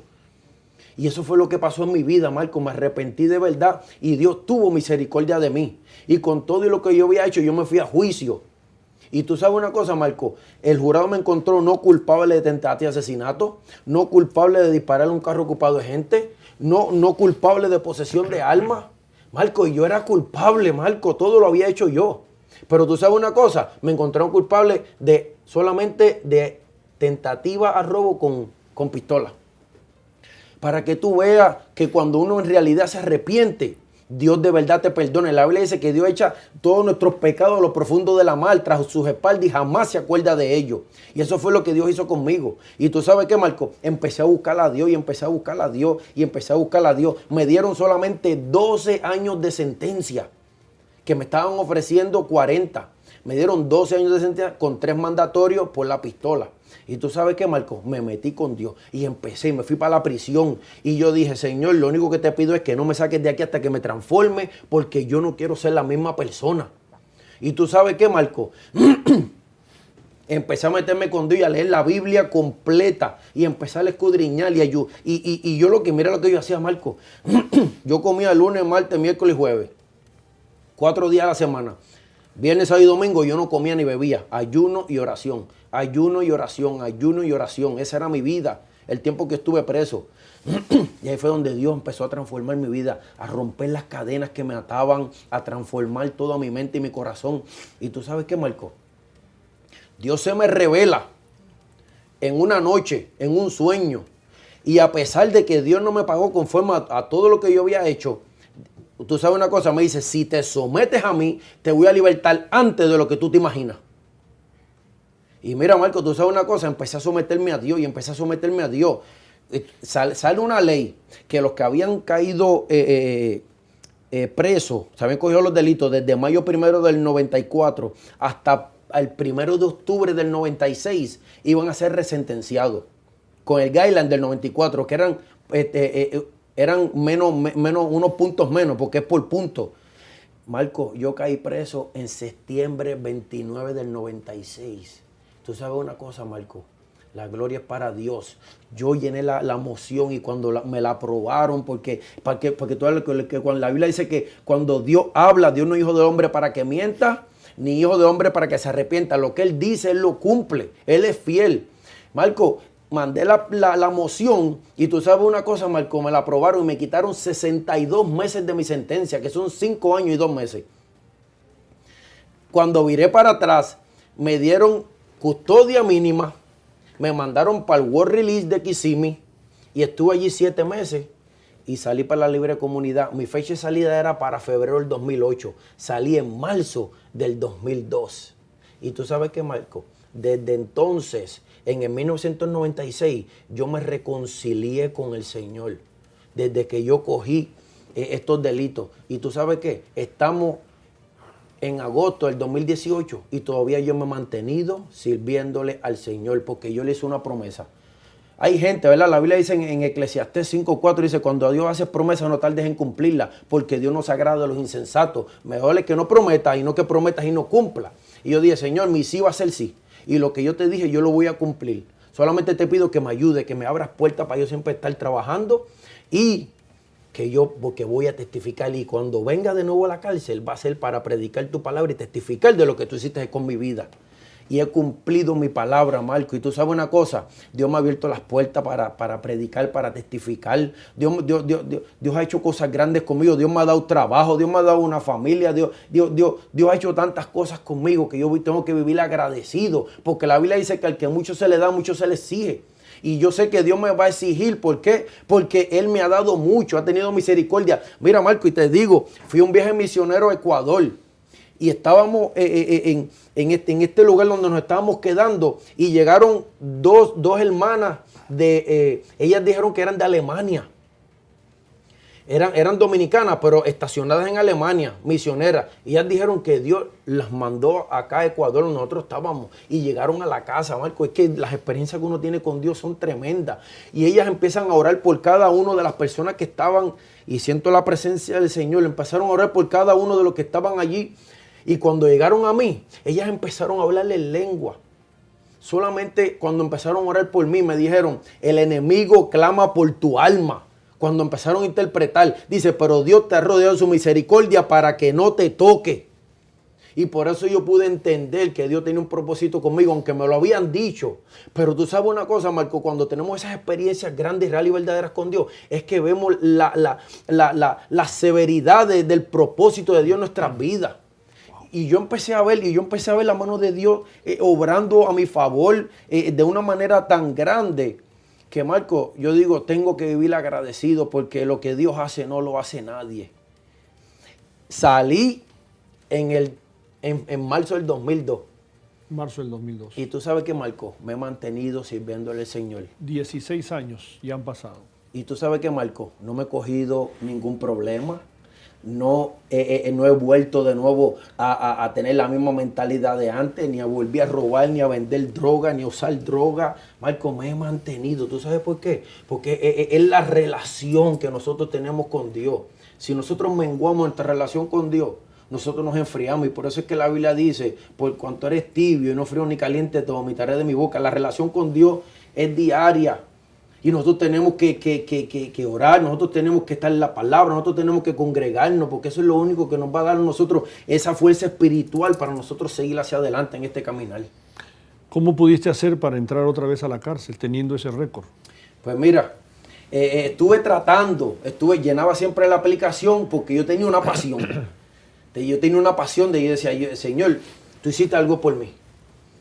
Y eso fue lo que pasó en mi vida, Marco. Me arrepentí de verdad y Dios tuvo misericordia de mí. Y con todo lo que yo había hecho, yo me fui a juicio. Y tú sabes una cosa, Marco, el jurado me encontró no culpable de tentativa de asesinato, no culpable de disparar a un carro ocupado de gente, no culpable de posesión de armas. Marco, y yo era culpable, Marco, todo lo había hecho yo. Pero tú sabes una cosa, me encontraron culpable solamente de tentativa a robo con pistola. Para que tú veas que cuando uno en realidad se arrepiente, Dios de verdad te perdona. La Biblia dice que Dios echa todos nuestros pecados a lo profundo de la mar tras sus espaldas y jamás se acuerda de ellos. Y eso fue lo que Dios hizo conmigo. Y tú sabes qué, Marco, empecé a buscar a Dios y empecé a buscar a Dios y empecé a buscar a Dios. Me dieron solamente 12 años de sentencia, que me estaban ofreciendo 40. Me dieron 12 años de sentencia con 3 mandatorios por la pistola. Y tú sabes qué, Marco, me metí con Dios y me fui para la prisión. Y yo dije, Señor, lo único que te pido es que no me saques de aquí hasta que me transforme, porque yo no quiero ser la misma persona. Y tú sabes qué, Marco, empecé a meterme con Dios y a leer la Biblia completa y empecé a escudriñar y yo mira lo que yo hacía, Marco. Yo comía lunes, martes, miércoles y jueves, 4 días a la semana. Viernes, sábado y domingo yo no comía ni bebía. Ayuno y oración. Ayuno y oración. Ayuno y oración. Esa era mi vida. El tiempo que estuve preso. Y ahí fue donde Dios empezó a transformar mi vida. A romper las cadenas que me ataban. A transformar toda mi mente y mi corazón. Y tú sabes qué, Marco. Dios se me revela en una noche, en un sueño. Y a pesar de que Dios no me pagó conforme a todo lo que yo había hecho, tú sabes una cosa, me dice, si te sometes a mí, te voy a libertar antes de lo que tú te imaginas. Y mira, Marco, tú sabes una cosa, empecé a someterme a Dios y empecé a someterme a Dios. Sale una ley que los que habían caído presos, se habían cogido los delitos desde mayo 1 del 94 hasta el 1 de octubre del 96, iban a ser resentenciados con el guideline del 94, que eran unos puntos menos, porque es por punto. Marco, yo caí preso en septiembre 29 del 96. Tú sabes una cosa, Marco, la gloria es para Dios. Yo llené la moción y cuando me la aprobaron, porque cuando la Biblia dice que cuando Dios habla, Dios no es hijo de hombre para que mienta, ni hijo de hombre para que se arrepienta. Lo que Él dice, Él lo cumple. Él es fiel. Marco, mandé la moción y tú sabes una cosa, Marco, me la aprobaron y me quitaron 62 meses de mi sentencia, que son 5 años y 2 meses. Cuando viré para atrás, me dieron custodia mínima, me mandaron para el World Release de Kissimmee y estuve allí 7 meses y salí para la libre comunidad. Mi fecha de salida era para febrero del 2008. Salí en marzo del 2002. Y tú sabes qué, Marco, desde entonces, en el 1996, yo me reconcilié con el Señor. Desde que yo cogí estos delitos. Y tú sabes qué, estamos en agosto del 2018 y todavía yo me he mantenido sirviéndole al Señor porque yo le hice una promesa. Hay gente, ¿verdad? La Biblia dice en Eclesiastés 5:4, dice, cuando a Dios hace promesa no tardes en cumplirla, porque Dios no se agrada de los insensatos. Mejor es que no prometas y no que prometas y no cumpla. Y yo dije, Señor, mi sí va a ser sí. Y lo que yo te dije, yo lo voy a cumplir. Solamente te pido que me ayude, que me abras puertas para yo siempre estar trabajando y porque voy a testificar, y cuando venga de nuevo a la cárcel va a ser para predicar tu palabra y testificar de lo que tú hiciste con mi vida. Y he cumplido mi palabra, Marco. Y tú sabes una cosa, Dios me ha abierto las puertas para predicar, para testificar. Dios ha hecho cosas grandes conmigo. Dios me ha dado trabajo, Dios me ha dado una familia. Dios ha hecho tantas cosas conmigo que yo tengo que vivir agradecido. Porque la Biblia dice que al que mucho se le da, mucho se le exige. Y yo sé que Dios me va a exigir. ¿Por qué? Porque Él me ha dado mucho, ha tenido misericordia. Mira, Marco, y te digo, fui a un viaje misionero a Ecuador. Y estábamos en este lugar donde nos estábamos quedando. Y llegaron dos hermanas ellas dijeron que eran de Alemania. Eran dominicanas, pero estacionadas en Alemania, misioneras. Y ellas dijeron que Dios las mandó acá a Ecuador, donde nosotros estábamos. Y llegaron a la casa, Marco. Es que las experiencias que uno tiene con Dios son tremendas. Y ellas empiezan a orar por cada una de las personas que estaban. Y siento la presencia del Señor. Empezaron a orar por cada uno de los que estaban allí. Y cuando llegaron a mí, ellas empezaron a hablarle en lengua. Solamente cuando empezaron a orar por mí, me dijeron, el enemigo clama por tu alma. Cuando empezaron a interpretar, dice, pero Dios te ha rodeado de su misericordia para que no te toque. Y por eso yo pude entender que Dios tenía un propósito conmigo, aunque me lo habían dicho. Pero tú sabes una cosa, Marco, cuando tenemos esas experiencias grandes, reales y verdaderas con Dios, es que vemos la severidad del propósito de Dios en nuestras vidas. Y yo empecé a ver la mano de Dios obrando a mi favor de una manera tan grande que, Marco, yo digo, tengo que vivir agradecido porque lo que Dios hace no lo hace nadie. Salí en marzo del 2002. Marzo del 2002. Y tú sabes que, Marco, me he mantenido sirviéndole al Señor. 16 años ya han pasado. Y tú sabes que, Marco, no me he cogido ningún problema. No he vuelto de nuevo a tener la misma mentalidad de antes, ni a volver a robar, ni a vender droga, ni a usar droga. Marco, me he mantenido. ¿Tú sabes por qué? Porque es la relación que nosotros tenemos con Dios. Si nosotros menguamos nuestra relación con Dios, nosotros nos enfriamos. Y por eso es que la Biblia dice, por cuanto eres tibio y no frío ni caliente, te vomitaré de mi boca. La relación con Dios es diaria. Y nosotros tenemos que orar, nosotros tenemos que estar en la palabra, nosotros tenemos que congregarnos, porque eso es lo único que nos va a dar a nosotros esa fuerza espiritual para nosotros seguir hacia adelante en este caminar. ¿Cómo pudiste hacer para entrar otra vez a la cárcel teniendo ese récord? Pues mira, llenaba siempre la aplicación porque yo tenía una pasión. Yo decía, Señor, tú hiciste algo por mí.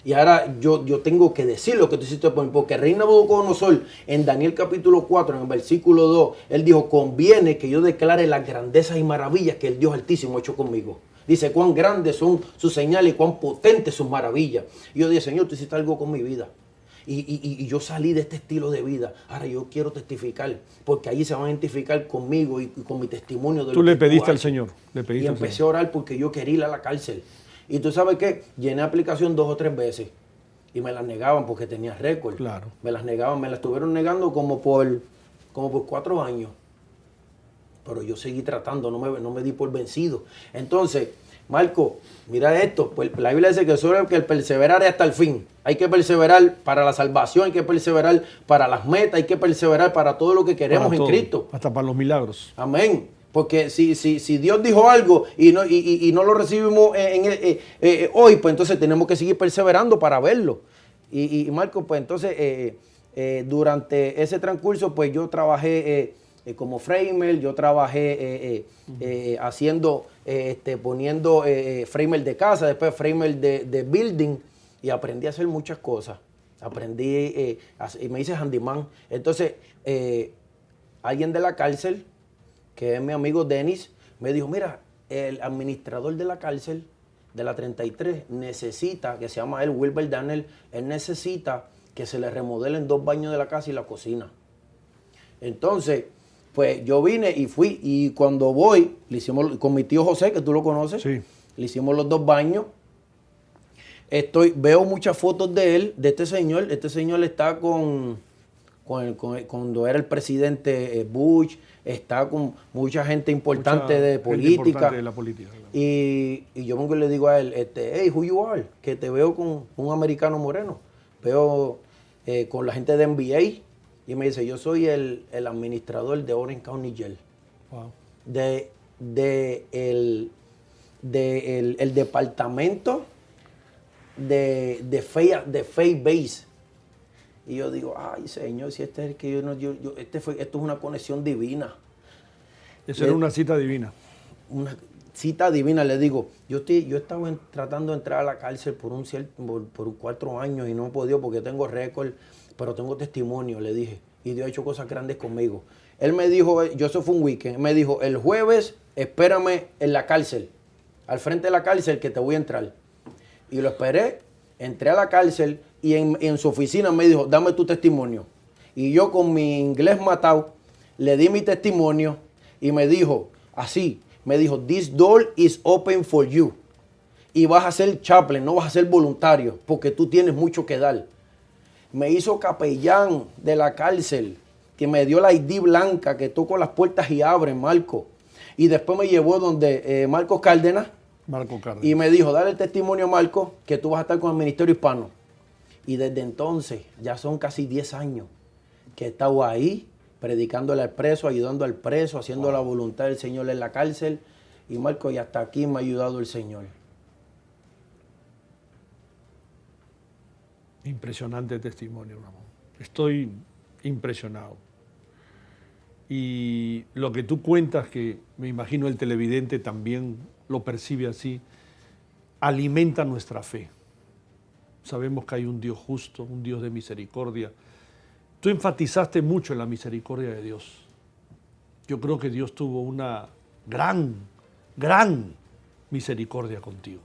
Y ahora yo tengo que decir lo que tú hiciste por mí, porque el rey Nabucodonosor, en Daniel capítulo 4, en el versículo 2, él dijo, conviene que yo declare las grandezas y maravillas que el Dios Altísimo ha hecho conmigo. Dice, cuán grandes son sus señales y cuán potentes sus maravillas. Y yo dije, Señor, tú hiciste algo con mi vida. Y yo salí de este estilo de vida. Ahora yo quiero testificar, porque allí se van a identificar conmigo y con mi testimonio. Tú le pediste al Señor. Y empecé a orar porque yo quería ir a la cárcel. Y tú sabes qué, llené aplicación 2 o 3 veces y me las negaban porque tenía récord. Claro. Me las negaban, me las estuvieron negando como por 4 años. Pero yo seguí tratando, no me di por vencido. Entonces, Marco, mira esto, pues la Biblia dice que solo que el perseverar es hasta el fin. Hay que perseverar para la salvación, hay que perseverar para las metas, hay que perseverar para todo lo que queremos en Cristo. Hasta para los milagros. Amén. Porque si Dios dijo algo y no lo recibimos hoy, pues entonces tenemos que seguir perseverando para verlo. Y Marco, pues entonces durante ese transcurso, pues yo trabajé como framer, yo trabajé poniendo framer de casa, después framer de building, y aprendí a hacer muchas cosas. Aprendí, y me hice handyman. Entonces, alguien de la cárcel, que es mi amigo Dennis, me dijo, mira, el administrador de la cárcel, de la 33, necesita, que se llama él, Wilber Daniel, él necesita que se le remodelen 2 baños de la casa y la cocina. Entonces, pues yo vine y fui, y cuando voy, le hicimos con mi tío José, que tú lo conoces, sí. Le hicimos los 2 baños. Veo muchas fotos de él, de este señor está cuando era el presidente Bush, está con mucha gente importante de política. Importante de la política, claro. Y yo vengo y le digo a él, hey, who you are? Que te veo con un americano moreno. Veo con la gente de NBA. Y me dice, yo soy el administrador de Orange County Jail. Wow. El departamento de Faith Base. Y yo digo, ay Señor, si este es el que yo no, esto es una conexión divina. Eso era una cita divina. Una cita divina, le digo, yo estaba tratando de entrar a la cárcel por 4 años y no he podido porque tengo récord, pero tengo testimonio, le dije, y Dios ha hecho cosas grandes conmigo. Él me dijo, eso fue un weekend, me dijo, el jueves espérame en la cárcel, al frente de la cárcel que te voy a entrar. Y lo esperé, entré a la cárcel y en su oficina me dijo, dame tu testimonio. Y yo con mi inglés matado le di mi testimonio y me dijo, así, me dijo, this door is open for you. Y vas a ser chaplain, no vas a ser voluntario, porque tú tienes mucho que dar. Me hizo capellán de la cárcel, que me dio la ID blanca, que toco las puertas y abren, Marco. Y después me llevó donde Marco Cárdenas. Y me dijo, dale el testimonio a Marco, que tú vas a estar con el Ministerio Hispano. Y desde entonces, ya son casi 10 años que he estado ahí, predicándole al preso, ayudando al preso, haciendo la voluntad del Señor en la cárcel. Y Marco, y hasta aquí me ha ayudado el Señor. Impresionante testimonio, Ramón. Estoy impresionado. Y lo que tú cuentas, que me imagino el televidente también lo percibe así, alimenta nuestra fe. Sabemos que hay un Dios justo, un Dios de misericordia. Tú enfatizaste mucho en la misericordia de Dios. Yo creo que Dios tuvo una gran misericordia contigo.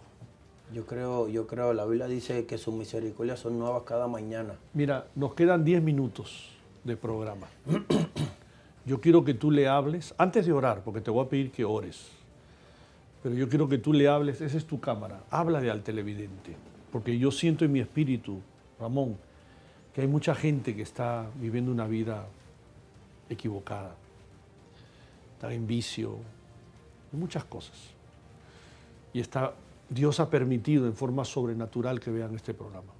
Yo creo, la Biblia dice que sus misericordias son nuevas cada mañana. Mira, nos quedan 10 minutos de programa. Yo quiero que tú le hables, antes de orar, porque te voy a pedir que ores, pero yo quiero que tú le hables, esa es tu cámara, háblale al televidente, porque yo siento en mi espíritu, Ramón, que hay mucha gente que está viviendo una vida equivocada, está en vicio, en muchas cosas. Y Dios ha permitido en forma sobrenatural que vean este programa.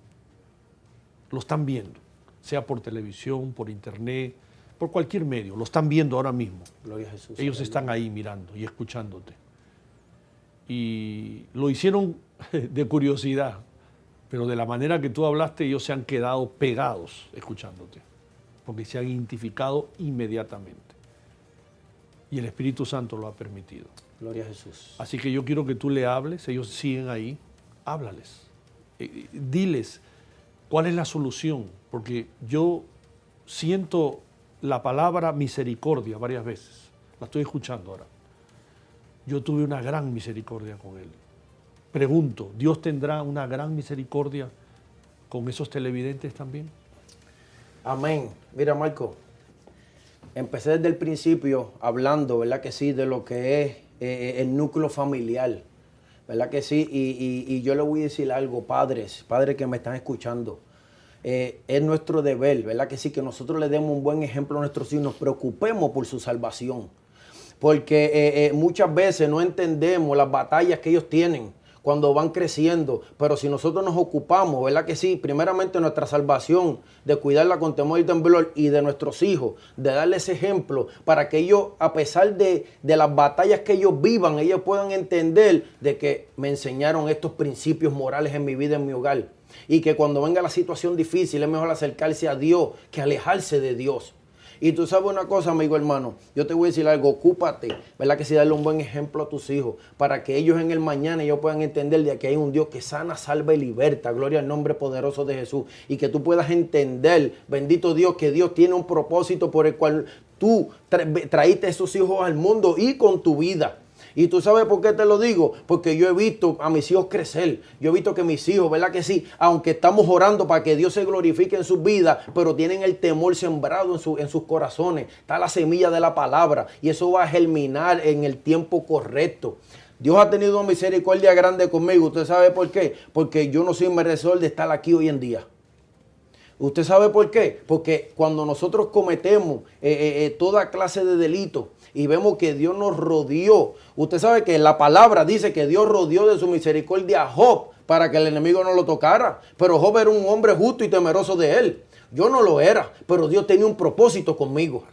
Lo están viendo, sea por televisión, por internet, por cualquier medio, lo están viendo ahora mismo. Gloria a Jesús. Ellos están ahí mirando y escuchándote. Y lo hicieron de curiosidad, pero de la manera que tú hablaste, ellos se han quedado pegados escuchándote, porque se han identificado inmediatamente. Y el Espíritu Santo lo ha permitido. Gloria a Jesús. Así que yo quiero que tú le hables, ellos siguen ahí, háblales. Diles cuál es la solución, porque yo siento la palabra misericordia varias veces, la estoy escuchando ahora. Yo tuve una gran misericordia con él. Pregunto, ¿Dios tendrá una gran misericordia con esos televidentes también? Amén. Mira, Marco, empecé desde el principio hablando, ¿verdad que sí?, de lo que es el núcleo familiar, ¿verdad que sí? Y yo le voy a decir algo, padres que me están escuchando. Es nuestro deber, ¿verdad que sí? Que nosotros le demos un buen ejemplo a nuestros hijos, nos preocupemos por su salvación. Porque muchas veces no entendemos las batallas que ellos tienen cuando van creciendo, pero si nosotros nos ocupamos, ¿verdad que sí? Primeramente nuestra salvación, de cuidarla con temor y temblor, y de nuestros hijos, de darles ejemplo para que ellos, a pesar de las batallas que ellos vivan, ellos puedan entender de que me enseñaron estos principios morales en mi vida, en mi hogar, y que cuando venga la situación difícil es mejor acercarse a Dios que alejarse de Dios. Y tú sabes una cosa, amigo hermano, yo te voy a decir algo, ocúpate, ¿verdad que sí? Darle un buen ejemplo a tus hijos, para que ellos en el mañana ellos puedan entender de que hay un Dios que sana, salva y liberta, gloria al nombre poderoso de Jesús, y que tú puedas entender, bendito Dios, que Dios tiene un propósito por el cual tú traíste a esos hijos al mundo y con tu vida. Y tú sabes por qué te lo digo, porque yo he visto a mis hijos crecer, yo he visto que mis hijos, ¿verdad que sí? Aunque estamos orando para que Dios se glorifique en sus vidas, pero tienen el temor sembrado en sus corazones, está la semilla de la palabra y eso va a germinar en el tiempo correcto. Dios ha tenido una misericordia grande conmigo, ¿usted sabe por qué? Porque yo no soy merecedor de estar aquí hoy en día. ¿Usted sabe por qué? Porque cuando nosotros cometemos toda clase de delitos, y vemos que Dios nos rodeó. Usted sabe que la palabra dice que Dios rodeó de su misericordia a Job para que el enemigo no lo tocara. Pero Job era un hombre justo y temeroso de él. Yo no lo era, pero Dios tenía un propósito conmigo.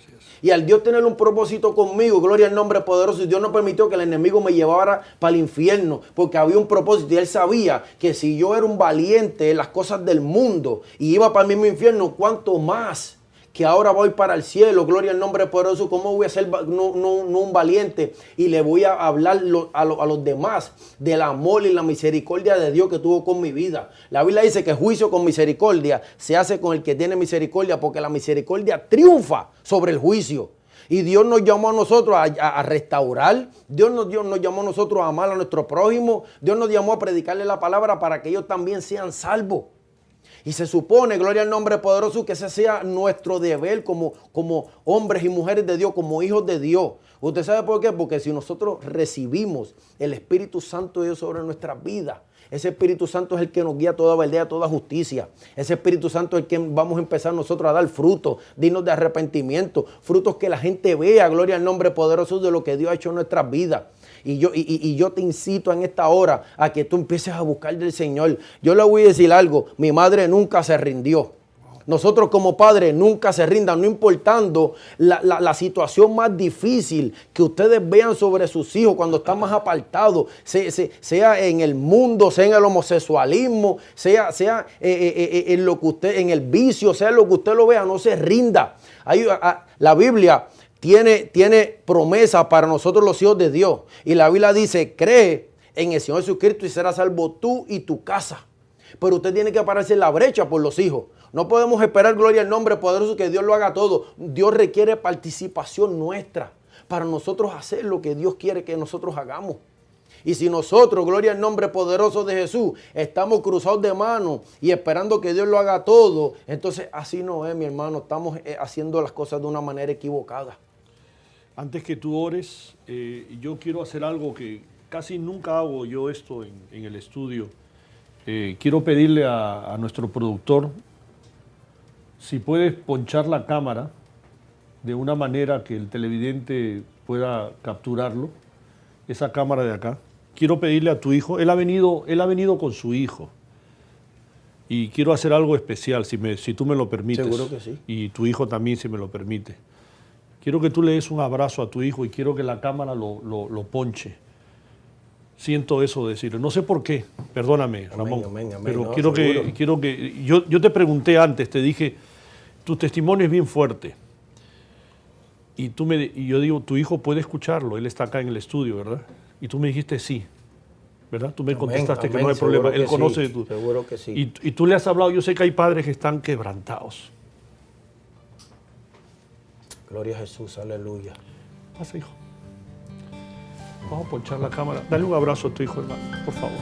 Y al Dios tener un propósito conmigo, gloria al nombre poderoso, y Dios no permitió que el enemigo me llevara para el infierno, porque había un propósito y él sabía que si yo era un valiente en las cosas del mundo y iba para el mismo infierno, ¿cuánto más que ahora voy para el cielo? Gloria al nombre poderoso. ¿Cómo voy a ser no un valiente y le voy a hablar a los demás del amor y la misericordia de Dios que tuvo con mi vida? La Biblia dice que juicio con misericordia se hace con el que tiene misericordia, porque la misericordia triunfa sobre el juicio. Y Dios nos llamó a nosotros a restaurar. Dios nos llamó a nosotros a amar a nuestro prójimo. Dios nos llamó a predicarle la palabra para que ellos también sean salvos. Y se supone, gloria al nombre poderoso, que ese sea nuestro deber como hombres y mujeres de Dios, como hijos de Dios. ¿Usted sabe por qué? Porque si nosotros recibimos el Espíritu Santo de Dios sobre nuestras vidas, ese Espíritu Santo es el que nos guía a toda verdad, a toda justicia. Ese Espíritu Santo es el que vamos a empezar nosotros a dar frutos dignos de arrepentimiento, frutos que la gente vea, gloria al nombre poderoso de lo que Dios ha hecho en nuestras vidas. Y yo te incito en esta hora a que tú empieces a buscar del Señor. Yo le voy a decir algo, mi madre nunca se rindió. Nosotros como padres nunca se rindan, no importando la situación más difícil que ustedes vean sobre sus hijos cuando están más apartados, sea en el mundo, sea en el homosexualismo, sea en lo que usted, en el vicio, sea lo que usted lo vea, no se rinda. La Biblia tiene promesa para nosotros los hijos de Dios. Y la Biblia dice, cree en el Señor Jesucristo y serás salvo tú y tu casa. Pero usted tiene que pararse en la brecha por los hijos. No podemos esperar, gloria al nombre poderoso, que Dios lo haga todo. Dios requiere participación nuestra para nosotros hacer lo que Dios quiere que nosotros hagamos. Y si nosotros, gloria al nombre poderoso de Jesús, estamos cruzados de manos y esperando que Dios lo haga todo, entonces así no es, mi hermano. Estamos haciendo las cosas de una manera equivocada. Antes que tú ores, yo quiero hacer algo que casi nunca hago yo esto en el estudio. Quiero pedirle a nuestro productor si puedes ponchar la cámara de una manera que el televidente pueda capturarlo, esa cámara de acá. Quiero pedirle a tu hijo, él ha venido con su hijo y quiero hacer algo especial, si tú me lo permites. Seguro que sí. Y tu hijo también, si me lo permite. Quiero que tú le des un abrazo a tu hijo y quiero que la cámara lo ponche. Siento eso decirlo. No sé por qué, perdóname, Ramón. Amén, pero no, quiero que yo te pregunté antes, te dije, tu testimonio es bien fuerte. Y yo digo, tu hijo puede escucharlo, él está acá en el estudio, ¿verdad? Y tú me dijiste sí, ¿verdad? Tú me contestaste que no hay problema, él conoce tú. Seguro que sí. Y tú le has hablado, yo sé que hay padres que están quebrantados. Gloria a Jesús, aleluya. Pasa, hijo. Vamos a ponchar la cámara. Dale un abrazo a tu hijo, hermano, por favor.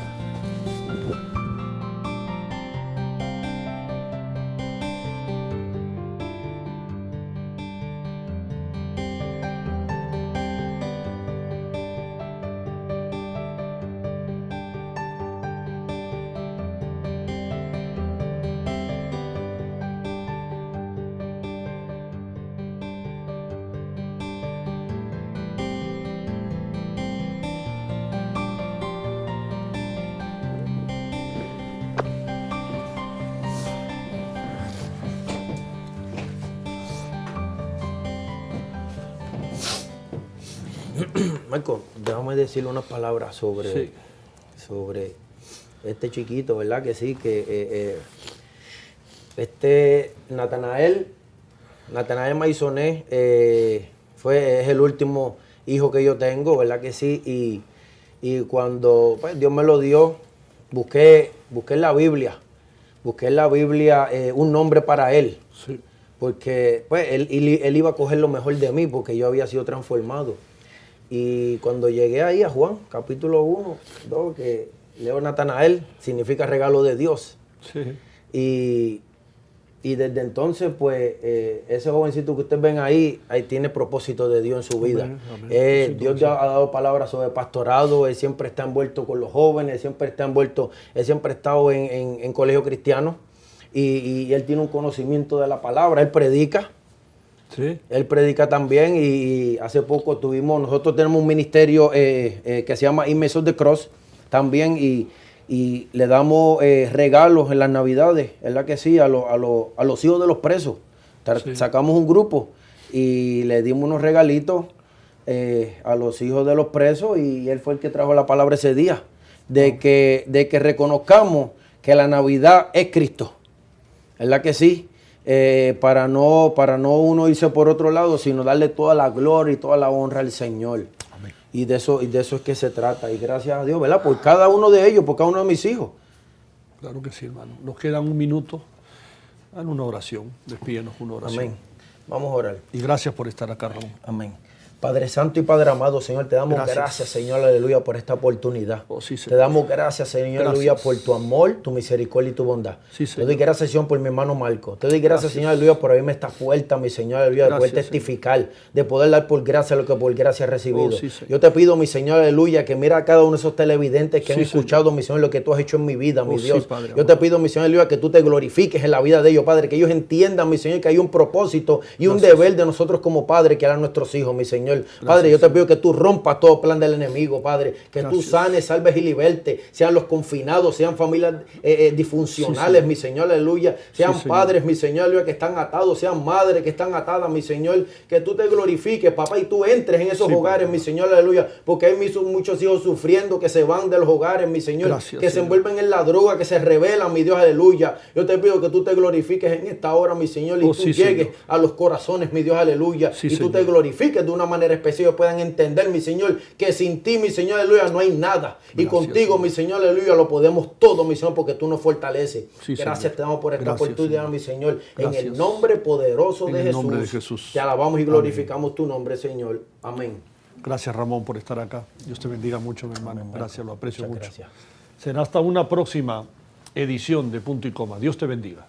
Marco, déjame decirle unas palabras sobre este chiquito, ¿verdad? Que sí, que Natanael Maisonet es el último hijo que yo tengo, ¿verdad? Que sí, y cuando pues, Dios me lo dio, busqué en la Biblia un nombre para él. Sí. Porque pues, él iba a coger lo mejor de mí porque yo había sido transformado. Y cuando llegué ahí a Juan, capítulo 1, 2, que leo Natanael, significa regalo de Dios. Sí. Y desde entonces, pues, ese jovencito que ustedes ven ahí tiene propósito de Dios en su vida. Amén. Dios ya ha dado palabras sobre pastorado, él siempre está envuelto con los jóvenes, él siempre ha estado en colegio cristiano y él tiene un conocimiento de la palabra, él predica. Sí. Él predica también y hace poco nosotros tenemos un ministerio que se llama Image of the Cross también y le damos regalos en las Navidades, ¿verdad que sí? A los hijos de los presos. Sí. Sacamos un grupo y le dimos unos regalitos a los hijos de los presos, y él fue el que trajo la palabra ese día, de que reconozcamos que la Navidad es Cristo. ¿Verdad que sí? Para no uno irse por otro lado, sino darle toda la gloria y toda la honra al Señor. Amén. Y de eso es que se trata. Y gracias a Dios, ¿verdad? Por cada uno de ellos, por cada uno de mis hijos. Claro que sí, hermano. Nos quedan un minuto. Hagan una oración. Despídenos con una oración. Amén. Vamos a orar. Y gracias por estar acá, Ramón. Amén. Padre Santo y Padre amado, Señor, te damos gracias, Señor, aleluya, por esta oportunidad. Oh, sí, te damos gracias, Señor, aleluya, por tu amor, tu misericordia y tu bondad. Sí, te doy gracias, Señor, por mi hermano Marco. Te doy gracias, Señor, aleluya, por abrirme esta puerta, mi Señor, aleluya, de poder testificar, Señor, de poder dar por gracia lo que por gracia he recibido. Oh, sí, yo te pido, mi Señor, aleluya, que mira a cada uno de esos televidentes que han escuchado, mi Señor, lo que tú has hecho en mi vida, mi Dios. Padre, yo te pido, mi Señor, aleluya, que tú te glorifiques en la vida de ellos, Padre, que ellos entiendan, mi Señor, que hay un propósito y un deber de nosotros como Padre que harán nuestros hijos, mi Señor. Padre, yo te pido que tú rompas todo plan del enemigo, Padre, que tú sanes, salves y libertes, sean los confinados, sean familias disfuncionales, mi Señor, aleluya, sean padres, mi Señor, aleluya, que están atados, sean madres que están atadas, mi Señor, que tú te glorifiques, papá, y tú entres en esos hogares, mi Señor, aleluya, porque hay muchos hijos sufriendo que se van de los hogares, mi Señor, que se envuelven en la droga, que se rebelan, mi Dios, aleluya. Yo te pido que tú te glorifiques en esta hora, mi Señor, y tú llegues a los corazones, mi Dios, aleluya, y tú te glorifiques de una manera especial, puedan entender, mi Señor, que sin ti, mi Señor, aleluya, no hay nada. Y contigo, mi Señor, aleluya, lo podemos todo, mi Señor, porque tú nos fortaleces. Gracias te damos por esta oportunidad, mi Señor. En el nombre poderoso de Jesús. Te alabamos y glorificamos tu nombre, Señor. Amén. Gracias, Ramón, por estar acá. Dios te bendiga mucho, mi hermano. Gracias, lo aprecio mucho. Gracias. Será hasta una próxima edición de Punto y Coma. Dios te bendiga.